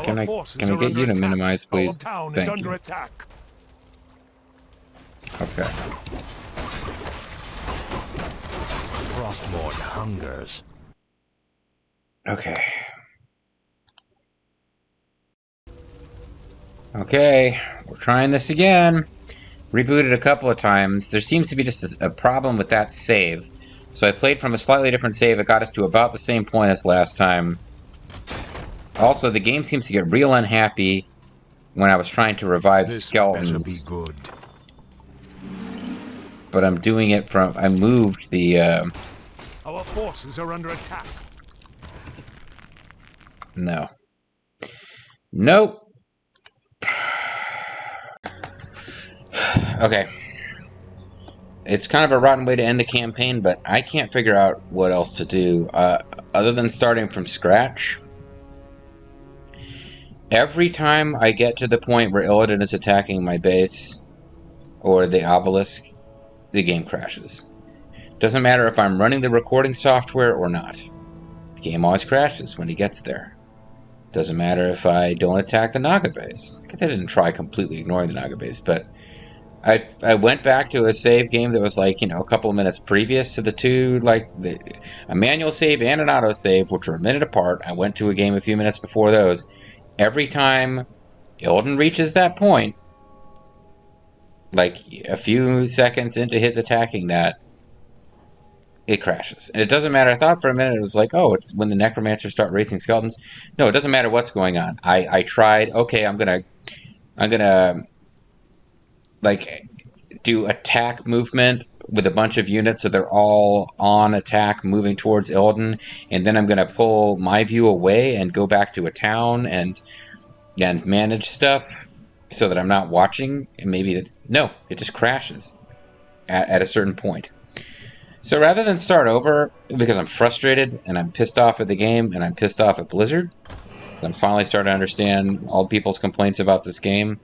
Can I get you to minimize, please? Thank you. Okay. Frostmourne hungers. Okay. Okay, we're trying this again. Rebooted a couple of times. There seems to be just a problem with that save. So I played from a slightly different save. It got us to about the same point as last time. Also, the game seems to get real unhappy when I was trying to revive skeletons. Better be good. But I'm doing it from... I moved the... Our forces are under attack. No. Nope. Okay. It's kind of a rotten way to end the campaign, but I can't figure out what else to do. Other than starting from scratch. Every time I get to the point where Illidan is attacking my base, or the obelisk, the game crashes. Doesn't matter if I'm running the recording software or not. The game always crashes when he gets there. Doesn't matter if I don't attack the Naga base. Because I didn't try completely ignoring the Naga base, but I went back to a save game that was like, you know, a couple of minutes previous to the two, like a manual save and an auto save, which were a minute apart. I went to a game a few minutes before those. Every time Illidan reaches that point, like a few seconds into his attacking that, it crashes. And it doesn't matter. I thought for a minute it was like, oh, it's when the necromancers start racing skeletons. No, it doesn't matter what's going on. I tried, okay, I'm gonna like do attack movement with a bunch of units so they're all on attack moving towards Illidan, and then I'm gonna pull my view away and go back to a town and manage stuff so that I'm not watching, and maybe that's... No, it just crashes at a certain point. So rather than start over, because I'm frustrated and I'm pissed off at the game and I'm pissed off at Blizzard, I'm finally starting to understand all people's complaints about this game.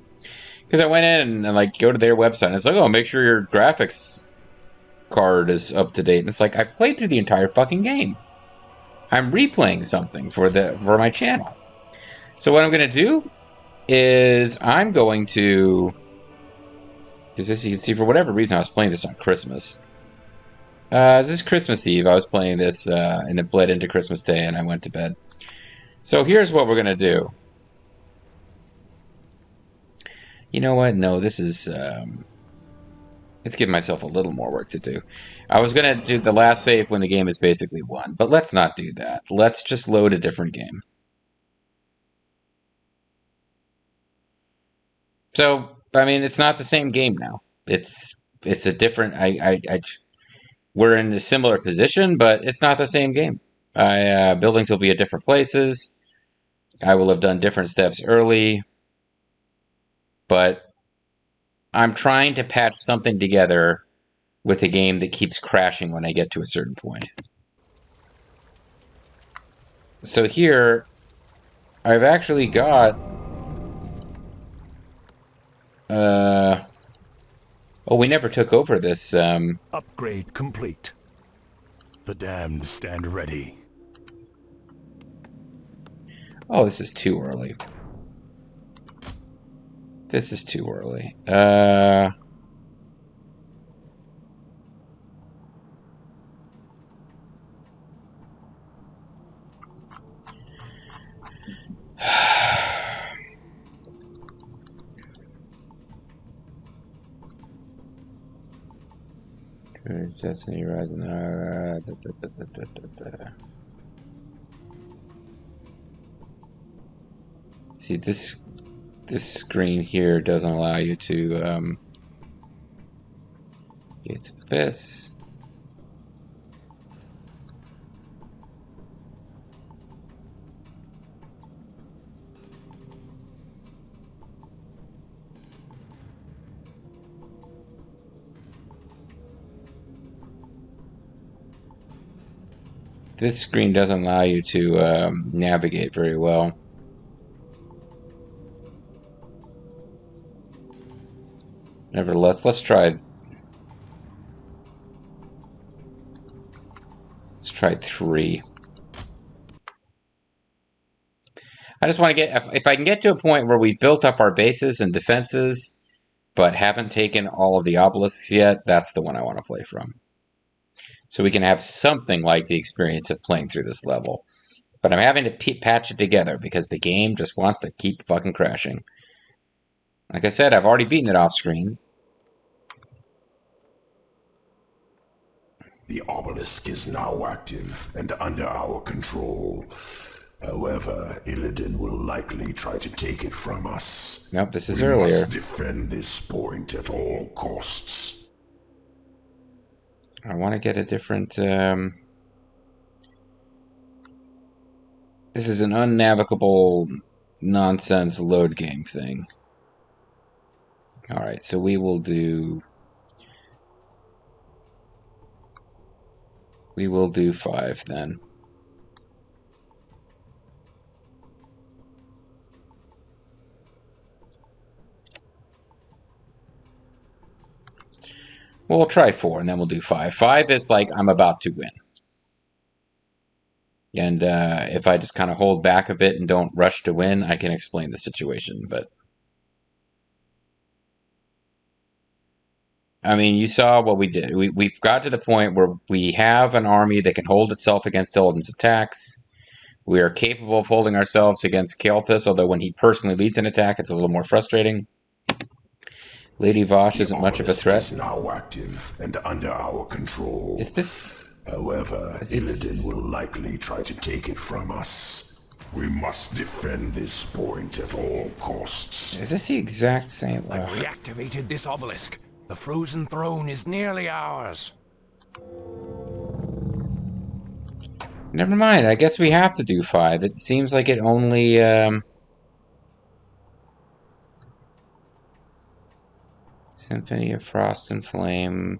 Because I went in and like go to their website and it's like, oh, make sure your graphics card is up to date. And it's like, I played through the entire fucking game. I'm replaying something for my channel. So what I'm going to do is I'm going to... Because as you can see, for whatever reason, I was playing this on Christmas. This is Christmas Eve. I was playing this and it bled into Christmas Day and I went to bed. So here's what we're going to do. You know what? No, this is... let's give myself a little more work to do. I was going to do the last save when the game is basically won, but let's not do that. Let's just load a different game. So, I mean, it's not the same game now. It's a different... we're in a similar position, but it's not the same game. Buildings will be at different places. I will have done different steps early. But I'm trying to patch something together with a game that keeps crashing when I get to a certain point. So here, I've actually got... oh, we never took over this... Upgrade complete. The damned stand ready. Oh, this is too early. This is too early. Destiny Rising. See, this screen here doesn't allow you to Gates of Abyss. This screen doesn't allow you to navigate very well. Nevertheless, let's try 3. I just want to get, if I can get to a point where we've built up our bases and defenses, but haven't taken all of the obelisks yet, that's the one I want to play from. So we can have something like the experience of playing through this level. But I'm having to patch it together because the game just wants to keep fucking crashing. Like I said, I've already beaten it off screen. The obelisk is now active and under our control. However, Illidan will likely try to take it from us. Nope, this is We earlier. must defend this point at all costs. I want to get a different... This is an unnavigable nonsense load game thing. Alright, so we will do... We will do 5 then. Well, we'll try 4 and then we'll do 5. 5 is like I'm about to win. And if I just kind of hold back a bit and don't rush to win, I can explain the situation. But I mean, you saw what we did. We've got to the point where we have an army that can hold itself against Illidan's attacks. We are capable of holding ourselves against Kael'thas, although when he personally leads an attack, it's a little more frustrating. Lady Vosh isn't much of a threat. Is now active and under our control. Is this... However, Illidan will likely try to take it from us. We must defend this point at all costs. Is this the exact same... I've reactivated this obelisk. The frozen throne is nearly ours. Never mind, I guess we have to do 5. It seems like it only... Symphony of Frost and Flame...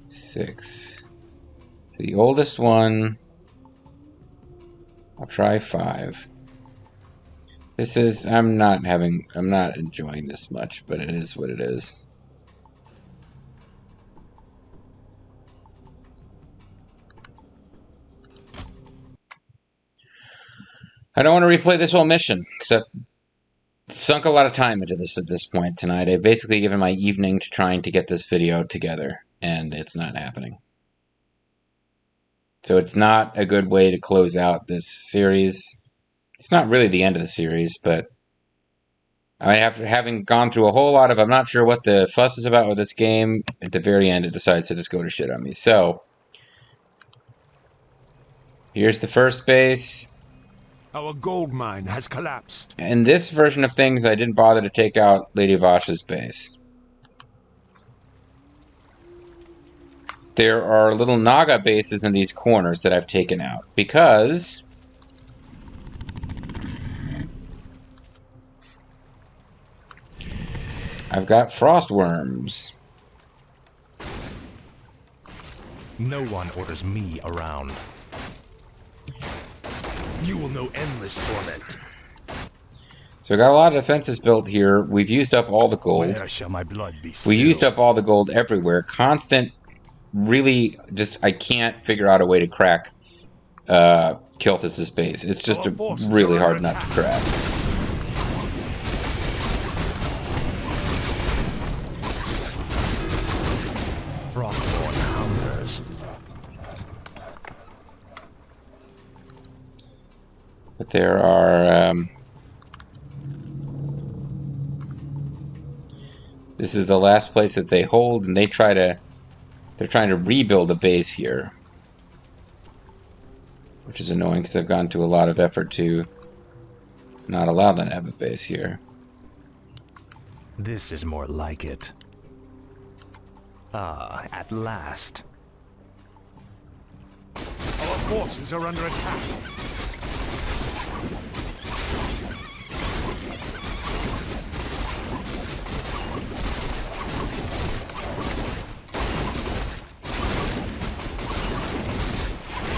Six. The oldest one. I'll try 5. This is, I'm not enjoying this much, but it is what it is. I don't want to replay this whole mission, because I've sunk a lot of time into this at this point tonight. I've basically given my evening to trying to get this video together, and it's not happening. So it's not a good way to close out this series. It's not really the end of the series, but after having gone through a whole lot of, I'm not sure what the fuss is about with this game, at the very end it decides to just go to shit on me. So, here's the first base. Our gold mine has collapsed. In this version of things, I didn't bother to take out Lady Vosh's base. There are little Naga bases in these corners that I've taken out, because I've got frost worms. No one orders me around. You will know endless torment. So I got a lot of defenses built here. We've used up all the gold. Where shall my blood be spilled? We used up all the gold everywhere. Constant, really, just, I can't figure out a way to crack Kael'thas' base. It's just really hard nut to crack. Frostborn hounders. But there are... This is the last place that they hold, and they're trying to rebuild a base here. Which is annoying because I've gone to a lot of effort to not allow them to have a base here. This is more like it. Ah, at last. Our forces are under attack.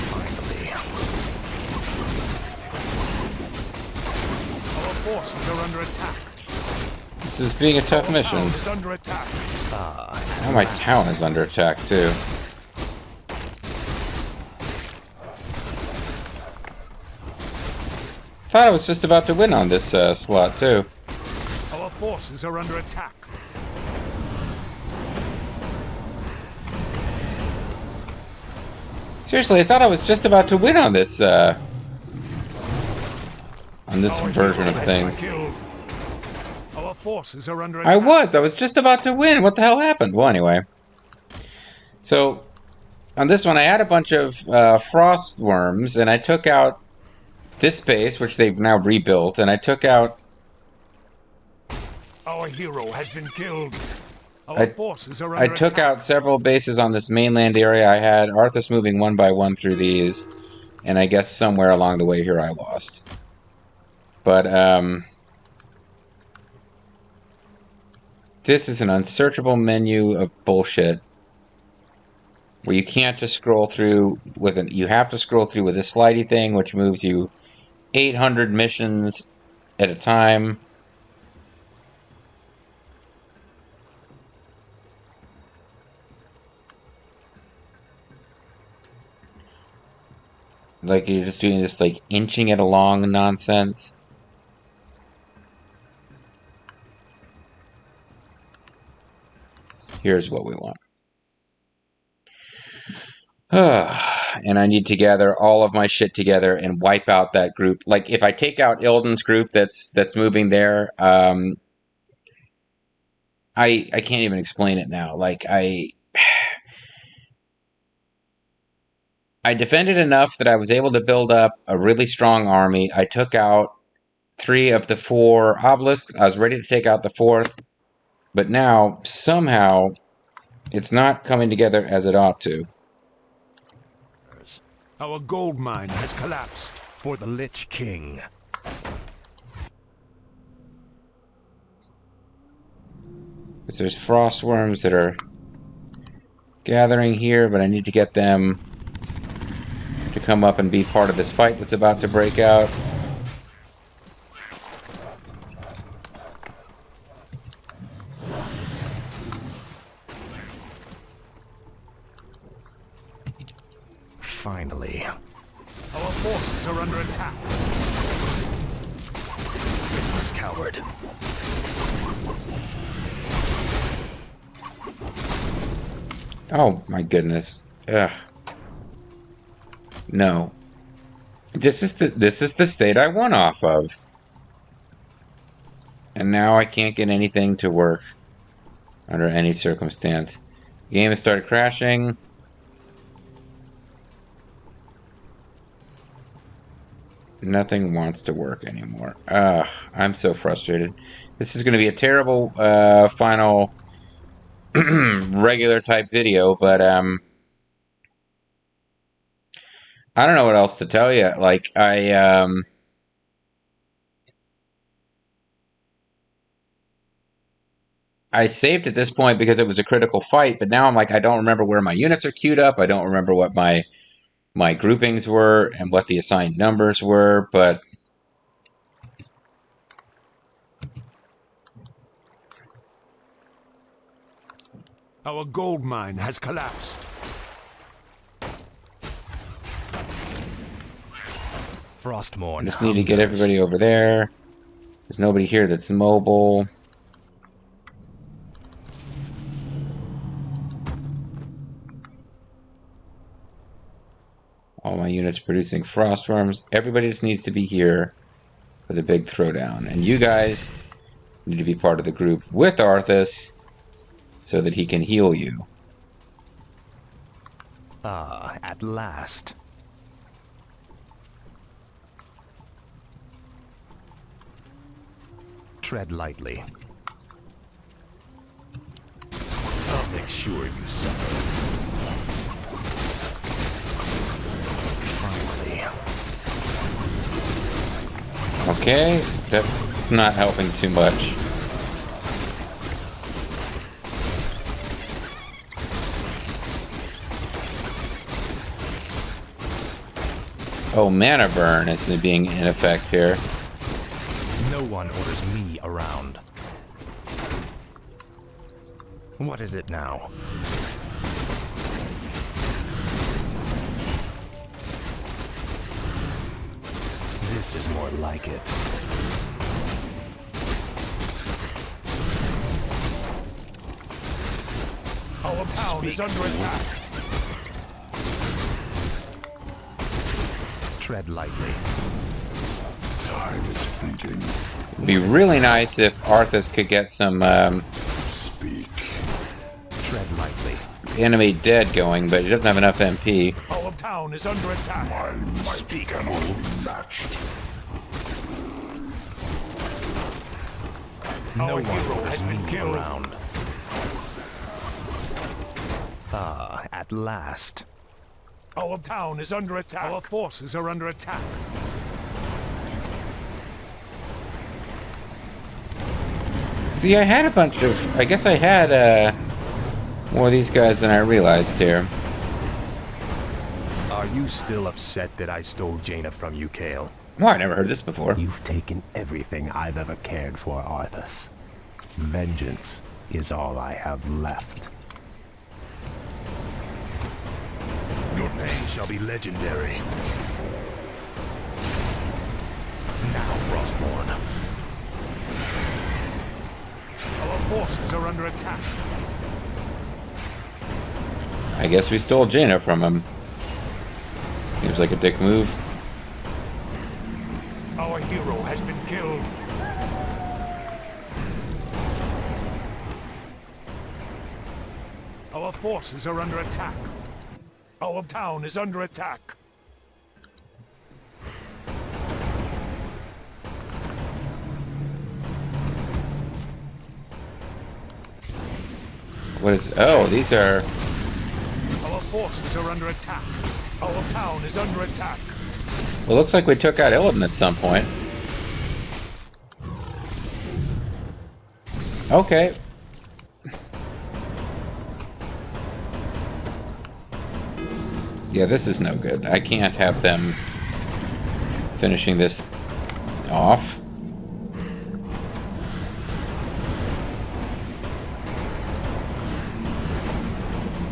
Finally. Our forces are under attack. This is being a tough mission. Town is under attack. Now my town is under attack too. Thought I was just about to win on this slot too. Our forces are under attack. Seriously, I thought I was just about to win on this Our version hero of has things. been killed. Our forces are under attack. I was just about to win. What the hell happened? Well, anyway. So, on this one, I had a bunch of frost worms, and I took out this base, which they've now rebuilt, and I took out... Our hero has been killed. Our forces are under I took attack. out several bases on this mainland area. I had Arthas moving one by one through these, and I guess somewhere along the way here I lost. But, this is an unsearchable menu of bullshit. Where you can't just scroll through with you have to scroll through with a slidey thing, which moves you 800 missions at a time. Like you're just doing this like inching it along nonsense. Here's what we want. And I need to gather all of my shit together and wipe out that group. Like, if I take out Illidan's group that's moving there, I can't even explain it now. Like, I defended enough that I was able to build up a really strong army. I took out 3 of the 4 obelisks. I was ready to take out the 4th. But now, somehow, it's not coming together as it ought to. Our gold mine has collapsed. For the Lich King. Because there's frost worms that are gathering here, but I need to get them to come up and be part of this fight that's about to break out. Finally. Our forces are under attack. Friendless coward. Oh my goodness. Ugh. No. This is the state I won off of. And now I can't get anything to work under any circumstance. The game has started crashing. Nothing wants to work anymore. I'm so frustrated. This is going to be a terrible final regular type video, but I don't know what else to tell you. Like, I saved at this point because it was a critical fight, but now I'm like, I don't remember where my units are queued up. I don't remember what my groupings were and what the assigned numbers were, but Our gold mine has collapsed. Frostmourne. I just need to get everybody over there. There's nobody here that's mobile. All my units producing frostworms. Everybody just needs to be here for the big throwdown. And you guys need to be part of the group with Arthas so that he can heal you. Ah, at last. Tread lightly. I'll make sure you suffer. Finally. Okay, that's not helping too much. Oh, mana burn is being in effect here. No one orders me around. What is it now? This is more like it. Our town is under attack. Tread lightly. Time is fleeting. It'd be really nice if Arthas could get some Speak. Tread lightly. enemy dead going, but he doesn't have enough MP. Our town is under attack. My might cannot be matched. No Our one hero orders has been me killed. around. Ah, at last. Our town is under attack. Our forces are under attack. See, I had a bunch of... I guess I had more of these guys than I realized here. Are you still upset that I stole Jaina from you, Kale? Oh, I never heard this before. You've taken everything I've ever cared for, Arthas. Vengeance is all I have left. Your name shall be legendary. Now, Frostborn. Our forces are under attack. I guess we stole Jaina from him. Seems like a dick move. Our hero has been killed. Our forces are under attack. Our town is under attack. What is... Oh, these are... Our forces are under attack. Our town is under attack. Well, looks like we took out Illidan at some point. Okay. Yeah, this is no good. I can't have them finishing this off.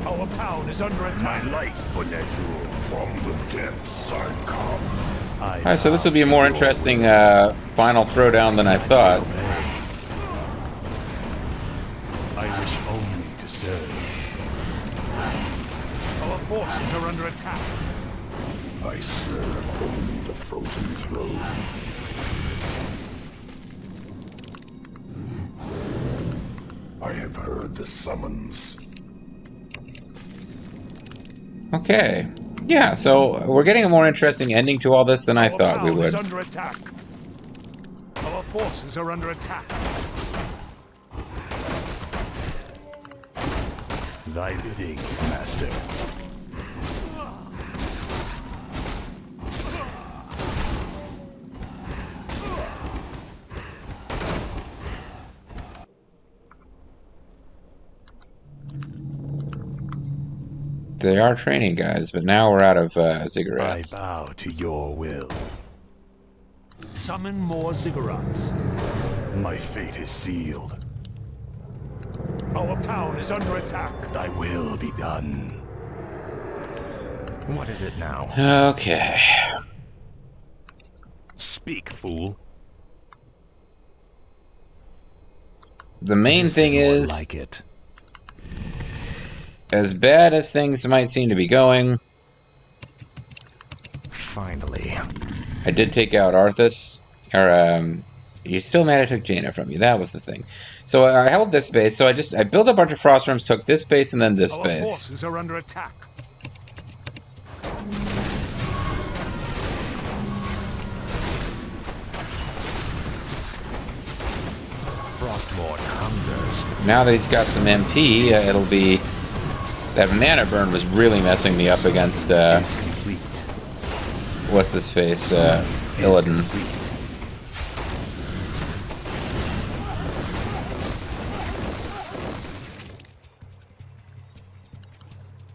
Our town is under attack. My life for Nezul. From the depths I come. Alright, so this will be a more interesting final throwdown than I thought. I wish only to serve. Our forces are under attack. I serve only the frozen throne. I have heard the summons. Okay. Yeah, so we're getting a more interesting ending to all this than I Our thought we town would. is under attack. Our forces are under attack. Thy bidding, Master. They are training guys, but now we're out of I ziggurats. bow to your will. Summon more ziggurats. My fate is sealed. Our town is under attack. Thy will be done. What is it now? Okay. Speak, fool. The main This thing more is, like it. as bad as things might seem to be going, Finally. I did take out Arthas, or You still mad I took Jaina from you. That was the thing. So I held this base. So I built a bunch of frost rooms, took this base, and then this Our base. forces are under attack. Frostmourne hungers. Now that he's got some MP, it'll be... That mana burn was really messing me up against, Is complete. what's his face, Is Illidan. complete.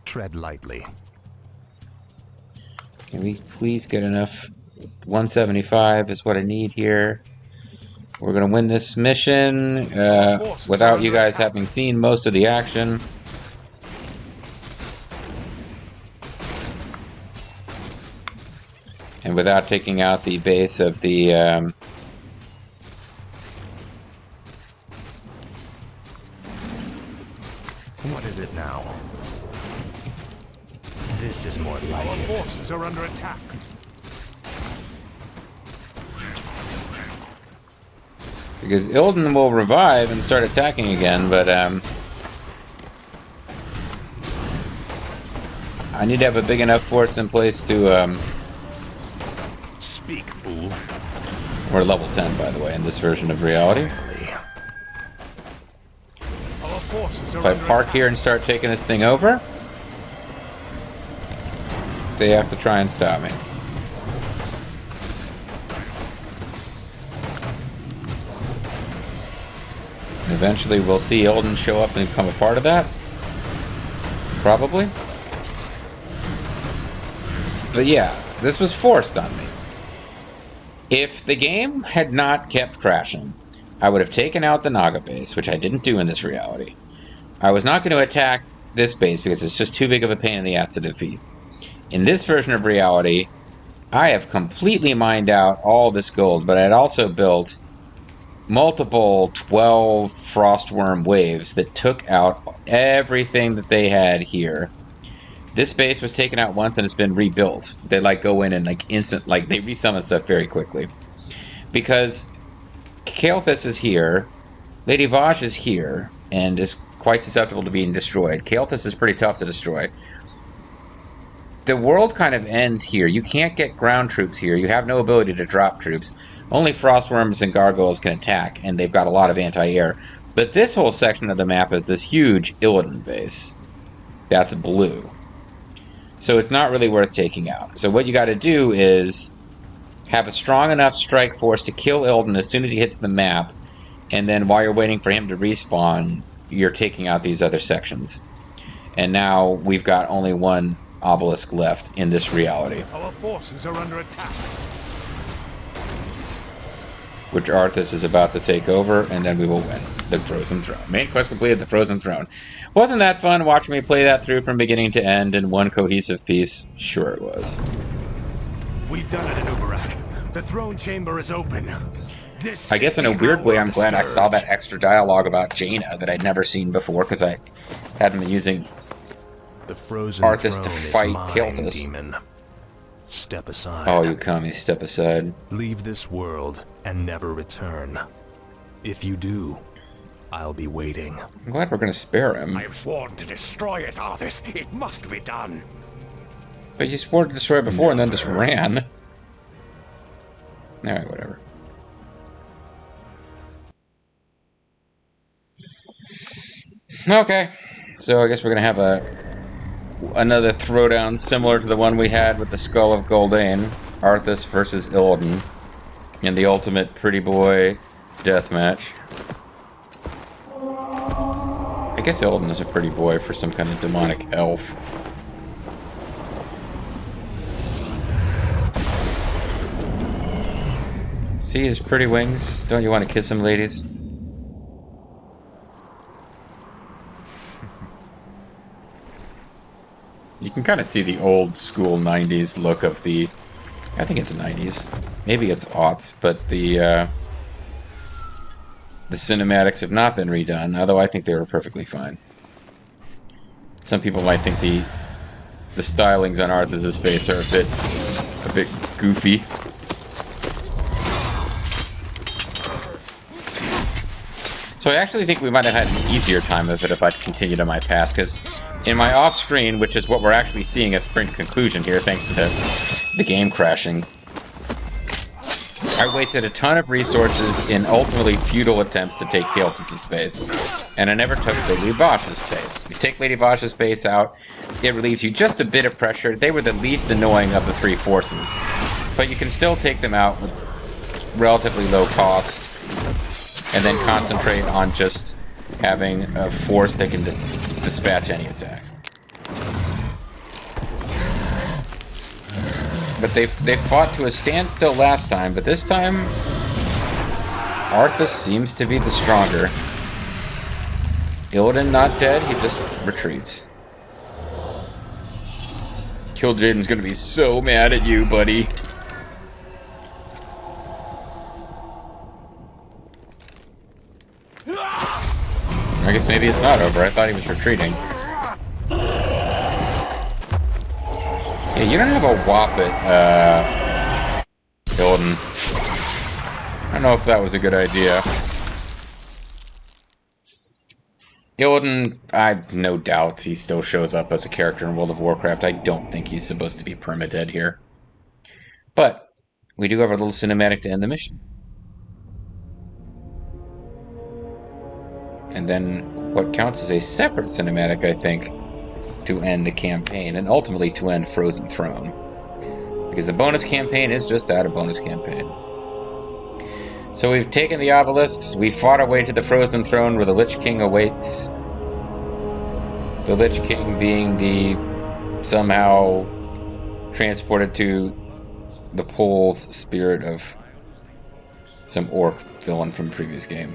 Tread lightly. Can we please get enough? 175 is what I need here. We're going to win this mission without you guys having seen most of the action. And without taking out the base of the... What is it now? This is more like Our it. forces are under attack. Because Illidan will revive and start attacking again, but I need to have a big enough force in place to... Speak, fool. We're level 10, by the way, in this version of reality. Our forces are If I under park attack. here and start taking this thing over, they have to try and stop me. And eventually we'll see Illidan show up and become a part of that. Probably. But yeah, this was forced on me. If the game had not kept crashing, I would have taken out the Naga base, which I didn't do in this reality. I was not going to attack this base because it's just too big of a pain in the ass to defeat. In this version of reality, I have completely mined out all this gold, but I had also built multiple 12 Frostworm waves that took out everything that they had here. This base was taken out once and it's been rebuilt. They like go in and like they resummon stuff very quickly. Because Kael'thas is here, Lady Vashj is here, and is quite susceptible to being destroyed. Kael'thas is pretty tough to destroy. The world kind of ends here. You can't get ground troops here. You have no ability to drop troops. Only Frostworms and Gargoyles can attack, and they've got a lot of anti-air. But this whole section of the map is this huge Illidan base. That's blue. So it's not really worth taking out. So what you got to do is have a strong enough strike force to kill Illidan as soon as he hits the map, and then while you're waiting for him to respawn, you're taking out these other sections. And now we've got only one obelisk left in this reality, Our forces are under attack. which Arthas is about to take over, and then we will win the Frozen Throne. Main quest completed, the Frozen Throne. Wasn't that fun watching me play that through from beginning to end in one cohesive piece? Sure it was. We've done it in Uberak. The throne chamber is open. This I guess in a weird way, I'm glad I saw that extra dialogue about Jaina that I'd never seen before, because I hadn't been using The frozen Arthas throne to is fight mine, Kael'thas. demon. Step aside. Oh, you commie, step aside. Leave this world and never return. If you do, I'll be waiting. I'm glad we're going to spare him. I have sworn to destroy it, Arthas. It must be done. But you swore to destroy it before and then just ran. Alright, whatever. Okay, so I guess we're going to have another throwdown similar to the one we had with the Skull of Gul'dan. Arthas versus Illidan in the ultimate pretty boy deathmatch. I guess Illidan is a pretty boy for some kind of demonic elf. See his pretty wings? Don't you want to kiss him, ladies? You can kind of see the old school 90s look of the... I think it's 90s. Maybe it's aughts, but the cinematics have not been redone, although I think they were perfectly fine. Some people might think the stylings on Arthas' face are a bit goofy. So I actually think we might have had an easier time of it if I'd continued on my path, because in my off-screen, which is what we're actually seeing as sprint conclusion here, thanks to the game crashing, I wasted a ton of resources in ultimately futile attempts to take Kael'thas' base, and I never took Lady Vash's base. You take Lady Vash's base out, it relieves you just a bit of pressure. They were the least annoying of the three forces, but you can still take them out with relatively low cost, and then concentrate on just having a force that can dispatch any attack. But they fought to a standstill last time, but this time Arthas seems to be the stronger. Illidan not dead, he just retreats. Kil'jaeden's gonna be so mad at you, buddy. I guess maybe it's not over. I thought he was retreating. Yeah, you don't have a Whoppet, Illidan. I don't know if that was a good idea. Illidan, I have no doubts he still shows up as a character in World of Warcraft. I don't think he's supposed to be permadead here. But we do have a little cinematic to end the mission. And then what counts as a separate cinematic, I think, to end the campaign, and ultimately to end Frozen Throne. Because the bonus campaign is just that, a bonus campaign. So we've taken the obelisks, we fought our way to the Frozen Throne where the Lich King awaits. The Lich King being the somehow transported to the pole's spirit of some orc villain from the previous game.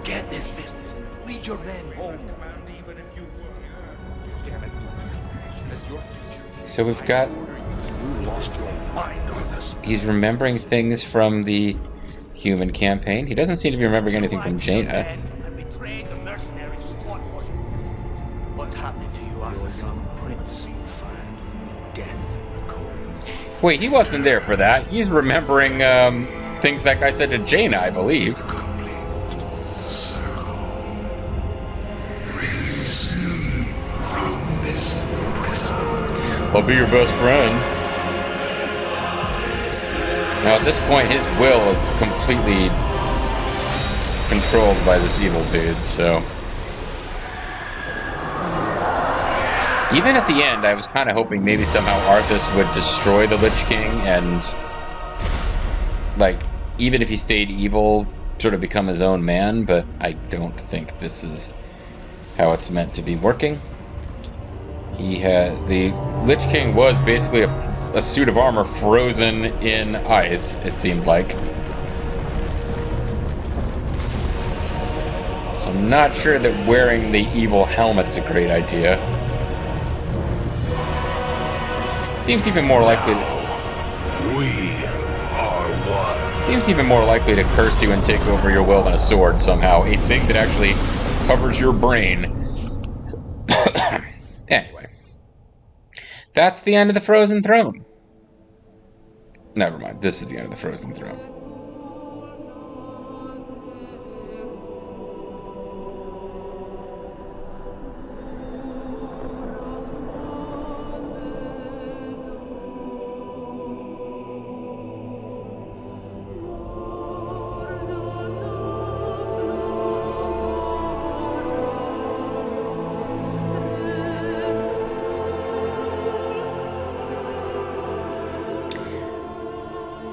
Forget this business. Lead your men home. Damn it. So we've got... He's remembering things from the human campaign. He doesn't seem to be remembering anything from Jaina. What's happening to you after some prince death in the cold? Wait, he wasn't there for that. He's remembering things that guy said to Jaina, I believe. I'll be your best friend. Now at this point, his will is completely controlled by this evil dude, so... Even at the end, I was kind of hoping maybe somehow Arthas would destroy the Lich King and... like, even if he stayed evil, sort of become his own man, but I don't think this is how it's meant to be working. The Lich King was basically a suit of armor frozen in ice, it seemed like. So I'm not sure that wearing the evil helmet's a great idea. Seems even more likely to curse you and take over your will than a sword somehow. A thing that actually covers your brain. Anyway. That's the end of the Frozen Throne. Never mind. This is the end of the Frozen Throne.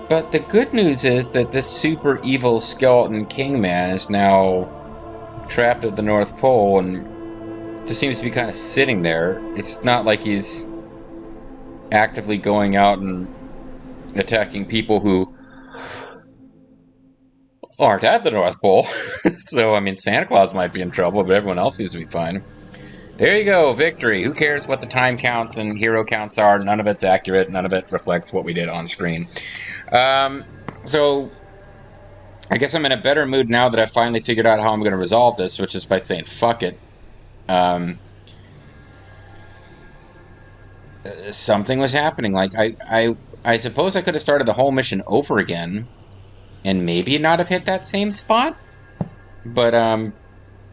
But the good news is that this super evil skeleton king man is now trapped at the North Pole and just seems to be kind of sitting there. It's not like he's actively going out and attacking people who aren't at the North Pole. So, I mean, Santa Claus might be in trouble, but everyone else seems to be fine. There you go, victory. Who cares what the time counts and hero counts are? None of it's accurate. None of it reflects what we did on screen. So, I guess I'm in a better mood now that I've finally figured out how I'm going to resolve this, which is by saying, fuck it. Something was happening. Like, I suppose I could have started the whole mission over again and maybe not have hit that same spot. But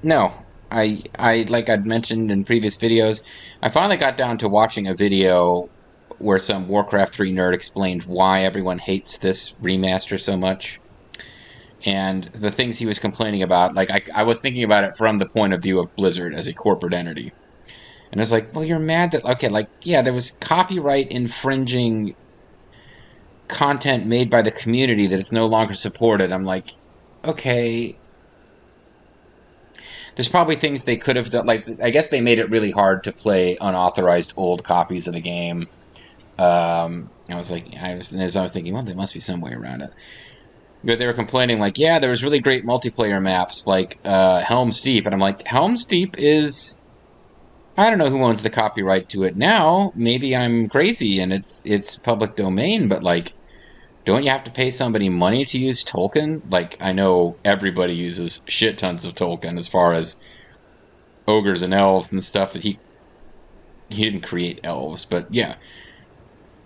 no, I like I'd mentioned in previous videos, I finally got down to watching a video where some Warcraft 3 nerd explained why everyone hates this remaster so much. And the things he was complaining about, like I was thinking about it from the point of view of Blizzard as a corporate entity. And I was like, well, you're mad that, okay, like, yeah, there was copyright infringing content made by the community that it's no longer supported. I'm like, okay, there's probably things they could have done. Like, I guess they made it really hard to play unauthorized old copies of the game. I was thinking, well, there must be some way around it. But they were complaining, like, yeah, there was really great multiplayer maps, like Helm's Deep. And I'm like, Helm's Deep is... I don't know who owns the copyright to it now. Maybe I'm crazy and it's public domain, but, like, don't you have to pay somebody money to use Tolkien? Like, I know everybody uses shit tons of Tolkien as far as ogres and elves and stuff that he didn't create elves, but yeah.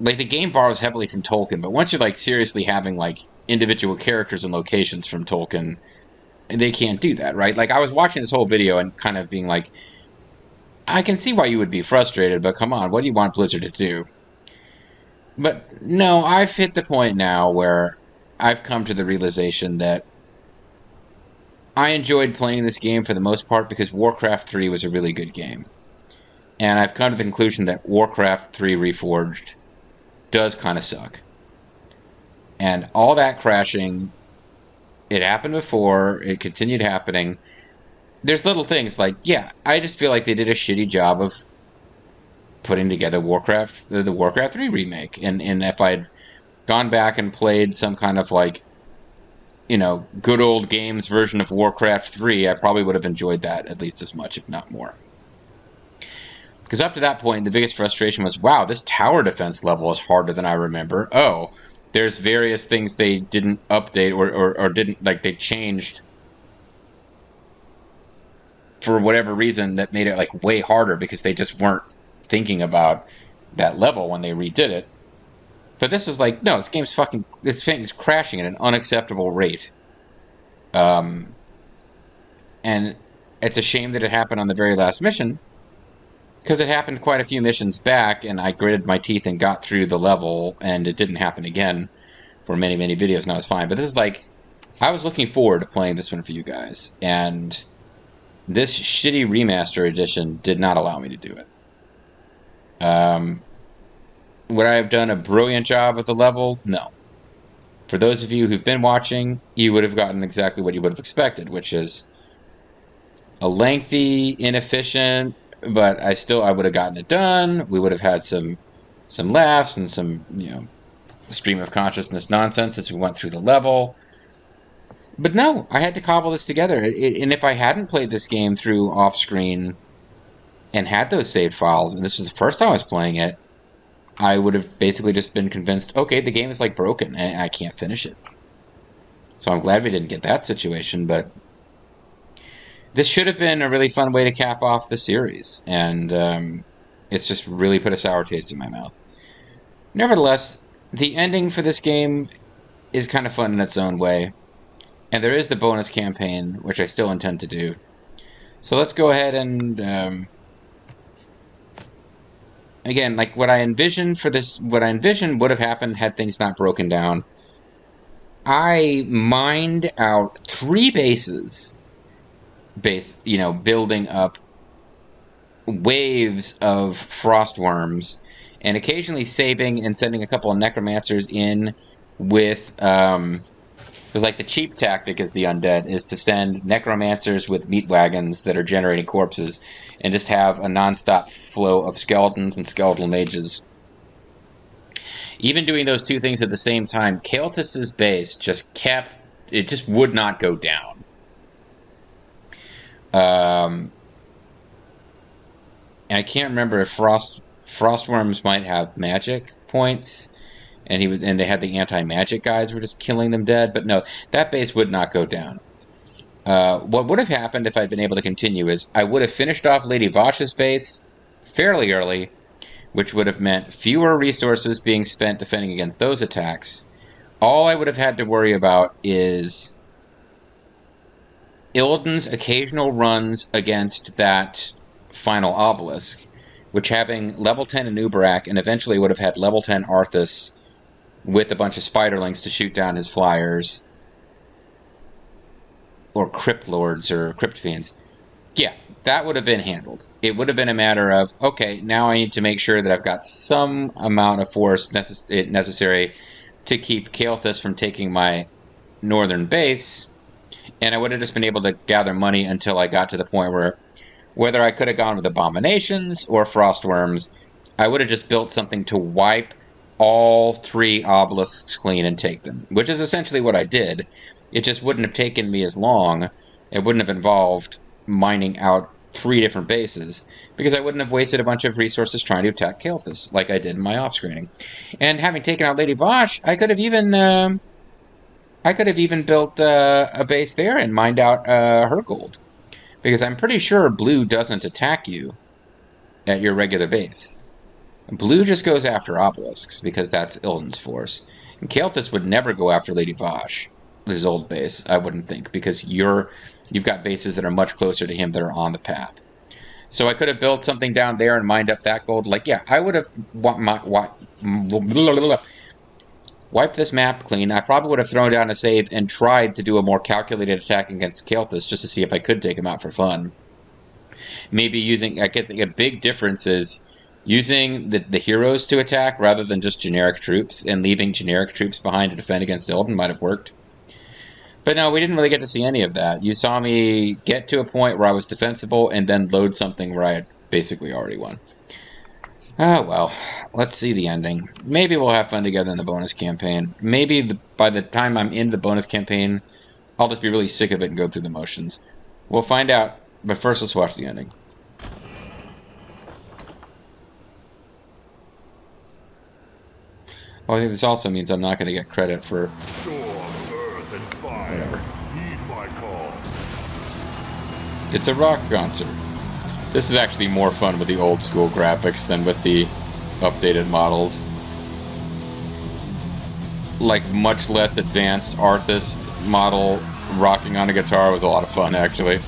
Like, the game borrows heavily from Tolkien, but once you're, like, seriously having, like, individual characters and locations from Tolkien, they can't do that, right? Like, I was watching this whole video and kind of being like, I can see why you would be frustrated, but come on, what do you want Blizzard to do? But no, I've hit the point now where I've come to the realization that I enjoyed playing this game for the most part because Warcraft 3 was a really good game. And I've come to the conclusion that Warcraft 3 Reforged does kind of suck. And all that crashing, it happened before, it continued happening. There's little things like, yeah, I just feel like they did a shitty job of putting together Warcraft, the Warcraft 3 remake. And if I'd gone back and played some kind of, like, you know, good old games version of Warcraft 3, I probably would have enjoyed that at least as much, if not more. Because up to that point, the biggest frustration was, wow, this tower defense level is harder than I remember. Oh, there's various things they didn't update or didn't, like, they changed for whatever reason that made it, like, way harder because they just weren't thinking about that level when they redid it. But this is like, no, this thing's crashing at an unacceptable rate. And it's a shame that it happened on the very last mission, because it happened quite a few missions back, and I gritted my teeth and got through the level, and it didn't happen again for many, many videos, and I was fine. But this is like, I was looking forward to playing this one for you guys, and this shitty remaster edition did not allow me to do it. Would I have done a brilliant job at the level? No. For those of you who've been watching, you would have gotten exactly what you would have expected, which is a lengthy, inefficient, but I would have gotten it done. We would have had some laughs and some, you know, stream of consciousness nonsense as we went through the level. But no, I had to cobble this together. And if I hadn't played this game through off-screen and had those saved files, and this was the first time I was playing it, I would have basically just been convinced, okay, the game is, like, broken, and I can't finish it. So I'm glad we didn't get that situation, but this should have been a really fun way to cap off the series, and it's just really put a sour taste in my mouth. Nevertheless, the ending for this game is kind of fun in its own way, and there is the bonus campaign, which I still intend to do. So let's go ahead and... again, like, what I envisioned would have happened had things not broken down. I mined out 3 bases, building up waves of frost worms, and occasionally saving and sending a couple of necromancers in with, because, like, the cheap tactic as the undead is to send necromancers with meat wagons that are generating corpses and just have a non-stop flow of skeletons and skeletal mages. Even doing those 2 things at the same time, Kael'thas's base just would not go down. And I can't remember if frostworms might have magic points, and they had the anti-magic guys were just killing them dead, but no, that base would not go down. What would have happened if I'd been able to continue is I would have finished off Lady Vash's base fairly early, which would have meant fewer resources being spent defending against those attacks, all I would have had to worry about is Illidan's occasional runs against that final obelisk, which having level 10 Anubarak and eventually would have had level 10 Arthas with a bunch of spiderlings to shoot down his flyers, or crypt lords or crypt fiends. Yeah, that would have been handled. It would have been a matter of, okay, now I need to make sure that I've got some amount of force necessary to keep Kael'thas from taking my northern base, and I would have just been able to gather money until I got to the point where, whether I could have gone with Abominations or Frostworms, I would have just built something to wipe all 3 obelisks clean and take them, which is essentially what I did. It just wouldn't have taken me as long. It wouldn't have involved mining out 3 different bases, because I wouldn't have wasted a bunch of resources trying to attack Kael'thas, like I did in my off-screening. And having taken out Lady Vashj, I could have even built a base there and mined out her gold. Because I'm pretty sure blue doesn't attack you at your regular base. Blue just goes after obelisks, because that's Illidan's force. And Kael'thas would never go after Lady Vashj, his old base, I wouldn't think, because you've got bases that are much closer to him that are on the path. So I could have built something down there and mined up that gold. Like, yeah, I would have wiped this map clean. I probably would have thrown down a save and tried to do a more calculated attack against Kael'thas just to see if I could take him out for fun. Maybe using, I think a big difference is using the heroes to attack rather than just generic troops, and leaving generic troops behind to defend against Illidan might have worked. But no, we didn't really get to see any of that. You saw me get to a point where I was defensible and then load something where I had basically already won. Ah, well, let's see the ending. Maybe we'll have fun together in the bonus campaign. Maybe by the time I'm in the bonus campaign, I'll just be really sick of it and go through the motions. We'll find out, but first let's watch the ending. Well, I think this also means I'm not going to get credit for... Earth and fire. Whatever. Heed my call. It's a rock concert. This is actually more fun with the old school graphics than with the updated models. Like, much less advanced Arthas model rocking on a guitar was a lot of fun, actually.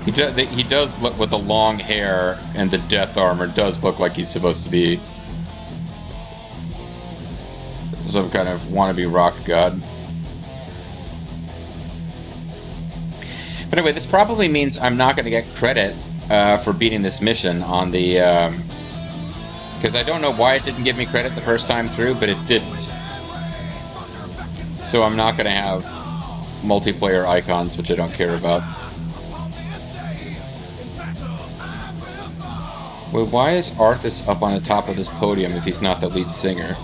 He does look, with the long hair and the death armor, does look like he's supposed to be some kind of wannabe rock god. But anyway, this probably means I'm not going to get credit for beating this mission on the... because I don't know why it didn't give me credit the first time through, but it didn't. So I'm not going to have multiplayer icons, which I don't care about. Wait, why is Arthas up on the top of this podium if he's not the lead singer?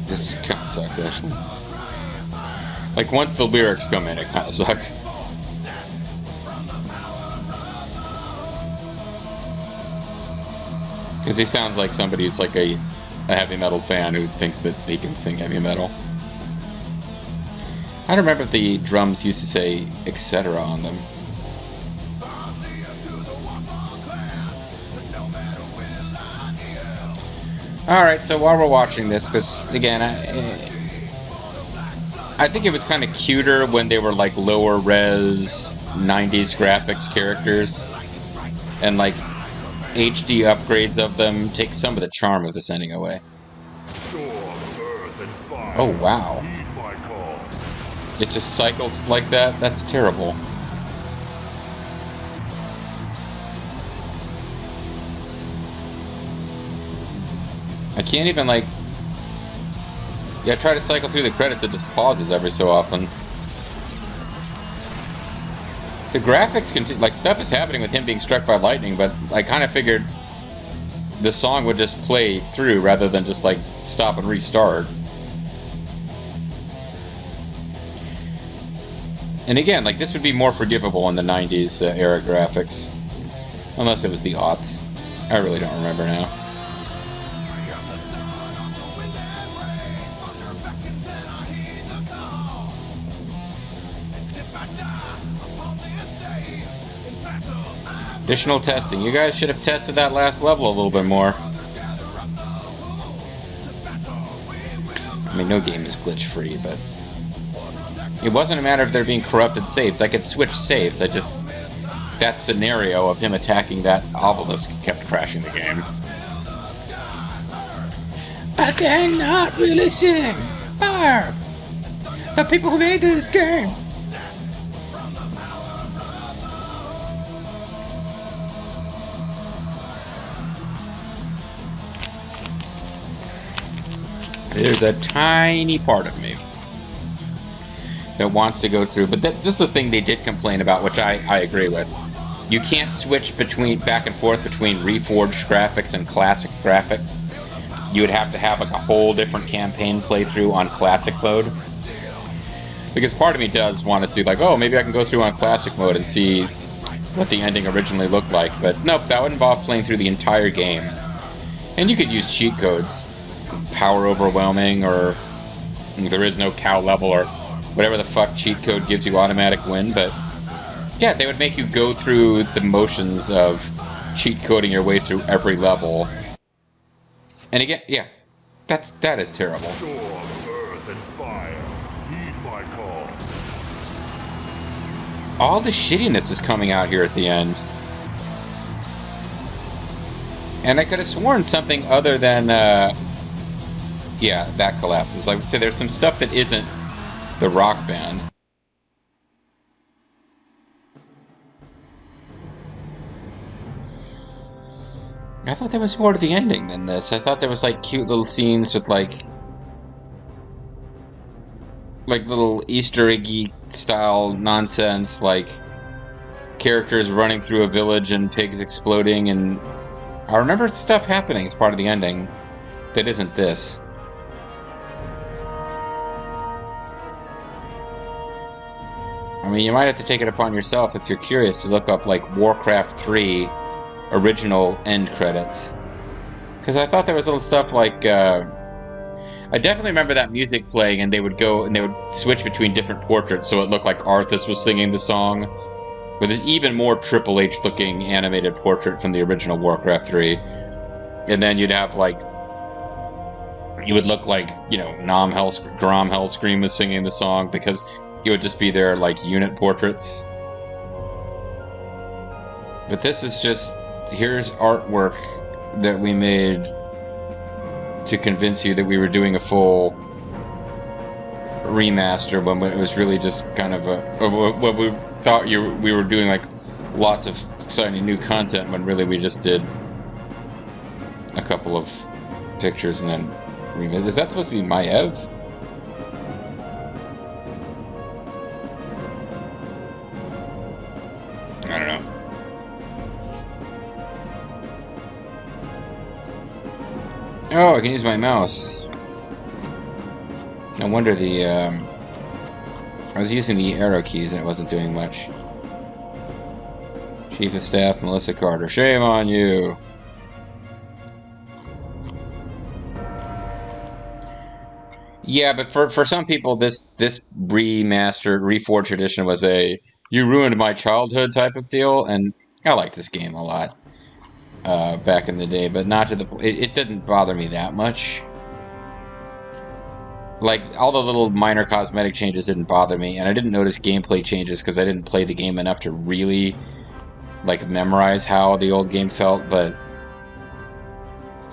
This kind of sucks, actually. Like, once the lyrics come in, it kind of sucks. Because he sounds like somebody who's like a heavy metal fan who thinks that they can sing heavy metal. I don't remember if the drums used to say etc. on them. Alright, so while we're watching this, because, again, I think it was kind of cuter when they were, like, lower res 90s graphics characters. And, like, HD upgrades of them take some of the charm of this ending away. Oh, wow. It just cycles like that? That's terrible. I can't even, like... Yeah, try to cycle through the credits, it just pauses every so often. The graphics continue, like, stuff is happening with him being struck by lightning, but I kind of figured the song would just play through rather than just, like, stop and restart. And again, like, this would be more forgivable in the 90s era graphics. Unless it was the aughts. I really don't remember now. Additional testing. You guys should have tested that last level a little bit more. I mean, no game is glitch-free, but... It wasn't a matter of there being corrupted saves. I could switch saves. That scenario of him attacking that obelisk kept crashing the game. I cannot really sing! Fire! The people who made this game! There's a tiny part of me that wants to go through, but this is the thing they did complain about, which I agree with. You can't switch back and forth between Reforged graphics and classic graphics. You would have to have like a whole different campaign playthrough on classic mode. Because part of me does want to see like, oh, maybe I can go through on classic mode and see what the ending originally looked like. But nope, that would involve playing through the entire game. And you could use cheat codes. Power overwhelming, or there is no cow level, or whatever the fuck cheat code gives you automatic win, but yeah, they would make you go through the motions of cheat coding your way through every level. And again, yeah, that is terrible. Storm, earth, and fire, heed my call. All the shittiness is coming out here at the end. And I could have sworn something other than, yeah, that collapses. Like I would say, there's some stuff that isn't the rock band. I thought there was more to the ending than this. I thought there was like cute little scenes with like little Easter eggy style nonsense, like characters running through a village and pigs exploding, and I remember stuff happening as part of the ending that isn't this. I mean, you might have to take it upon yourself if you're curious to look up, like, Warcraft 3 original end credits. Because I thought there was little stuff like, I definitely remember that music playing, and they would go, and they would switch between different portraits, so it looked like Arthas was singing the song. With this even more Triple H looking animated portrait from the original Warcraft 3. And then you'd have, like, you would look like, you know, Grom Hellscream was singing the song, because it would just be their, like, unit portraits. But this is just, here's artwork that we made to convince you that we were doing a full remaster when it was really just kind of what we thought we were doing, like, lots of exciting new content, when really we just did a couple of pictures and then remade. Is that supposed to be Maev? I don't know. Oh, I can use my mouse. No wonder I was using the arrow keys and it wasn't doing much. Chief of Staff Melissa Carter, shame on you! Yeah, but for some people, this remastered, reforged edition was a "you ruined my childhood" type of deal, and I liked this game a lot back in the day, but not to the point. It didn't bother me that much. Like, all the little minor cosmetic changes didn't bother me, and I didn't notice gameplay changes because I didn't play the game enough to really, like, memorize how the old game felt, but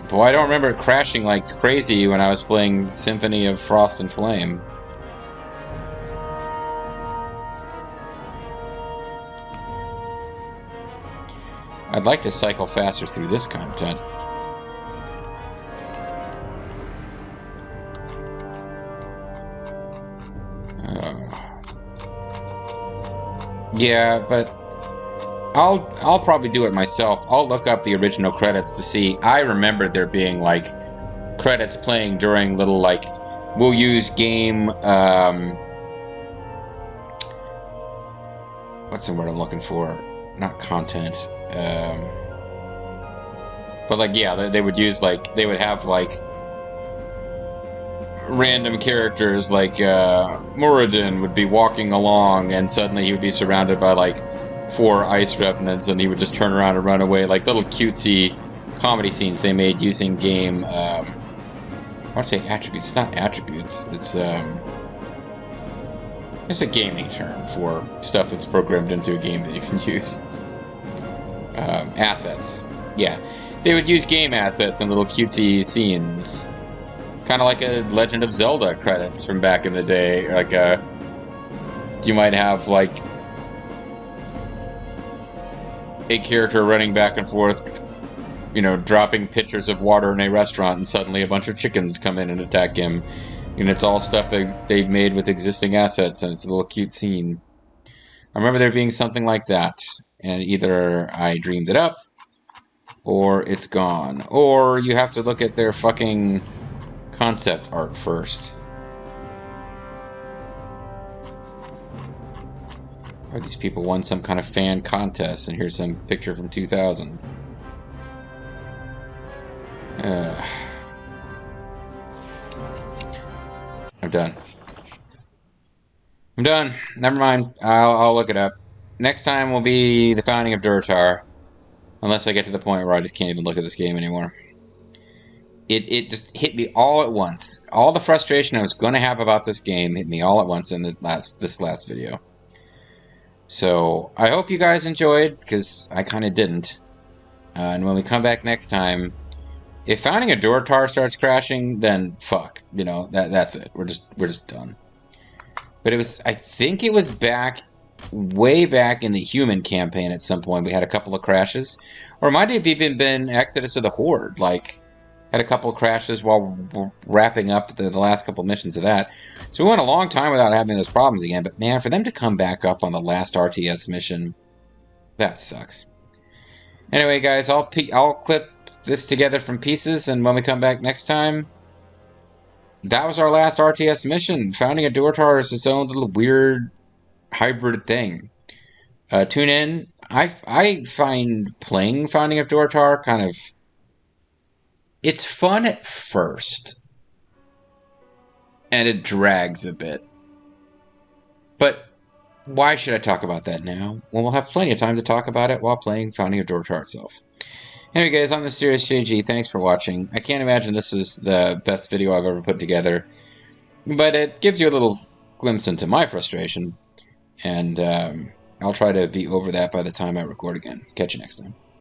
boy, I don't remember it crashing like crazy when I was playing Symphony of Frost and Flame. I'd like to cycle faster through this content. Yeah, but I'll probably do it myself. I'll look up the original credits to see. I remembered there being, like, credits playing during little, like, we'll use game, what's the word I'm looking for? Not content. But, like, yeah, they would use, like, they would have, like, random characters, like, Muradin would be walking along, and suddenly he would be surrounded by, like, 4 ice revenants, and he would just turn around and run away, like little cutesy comedy scenes they made using game, I want to say attributes. It's not attributes, it's a gaming term for stuff that's programmed into a game that you can use. Assets. Yeah. They would use game assets in little cutesy scenes. Kind of like a Legend of Zelda credits from back in the day. Like you might have like a character running back and forth, you know, dropping pitchers of water in a restaurant, and suddenly a bunch of chickens come in and attack him. And it's all stuff they've made with existing assets, and it's a little cute scene. I remember there being something like that, and either I dreamed it up, or it's gone. Or you have to look at their fucking concept art first. Or these people won some kind of fan contest, and here's some picture from 2000. I'm done. I'm done. Never mind. I'll look it up. Next time will be the founding of Durtar. Unless I get to the point where I just can't even look at this game anymore. It just hit me all at once. All the frustration I was going to have about this game hit me all at once in this last video. So, I hope you guys enjoyed, because I kind of didn't. And when we come back next time, if founding a Durtar starts crashing, then fuck. You know, that's it. We're just done. But it was, I think it was way back in the human campaign at some point, we had a couple of crashes. Or it might have even been Exodus of the Horde, like, had a couple of crashes while we're wrapping up the last couple of missions of that. So we went a long time without having those problems again, but man, for them to come back up on the last RTS mission, that sucks. Anyway, guys, I'll clip this together from pieces, and when we come back next time, that was our last RTS mission. Founding a Durtar is its own little weird hybrid thing. Tune in. I find playing Founding of Durtar kind of... It's fun at first. And it drags a bit. But why should I talk about that now? Well, we'll have plenty of time to talk about it while playing Founding of Durtar itself. Anyway, guys, I'm the Mysterious JG. Thanks for watching. I can't imagine this is the best video I've ever put together. But it gives you a little glimpse into my frustration. And I'll try to be over that by the time I record again. Catch you next time.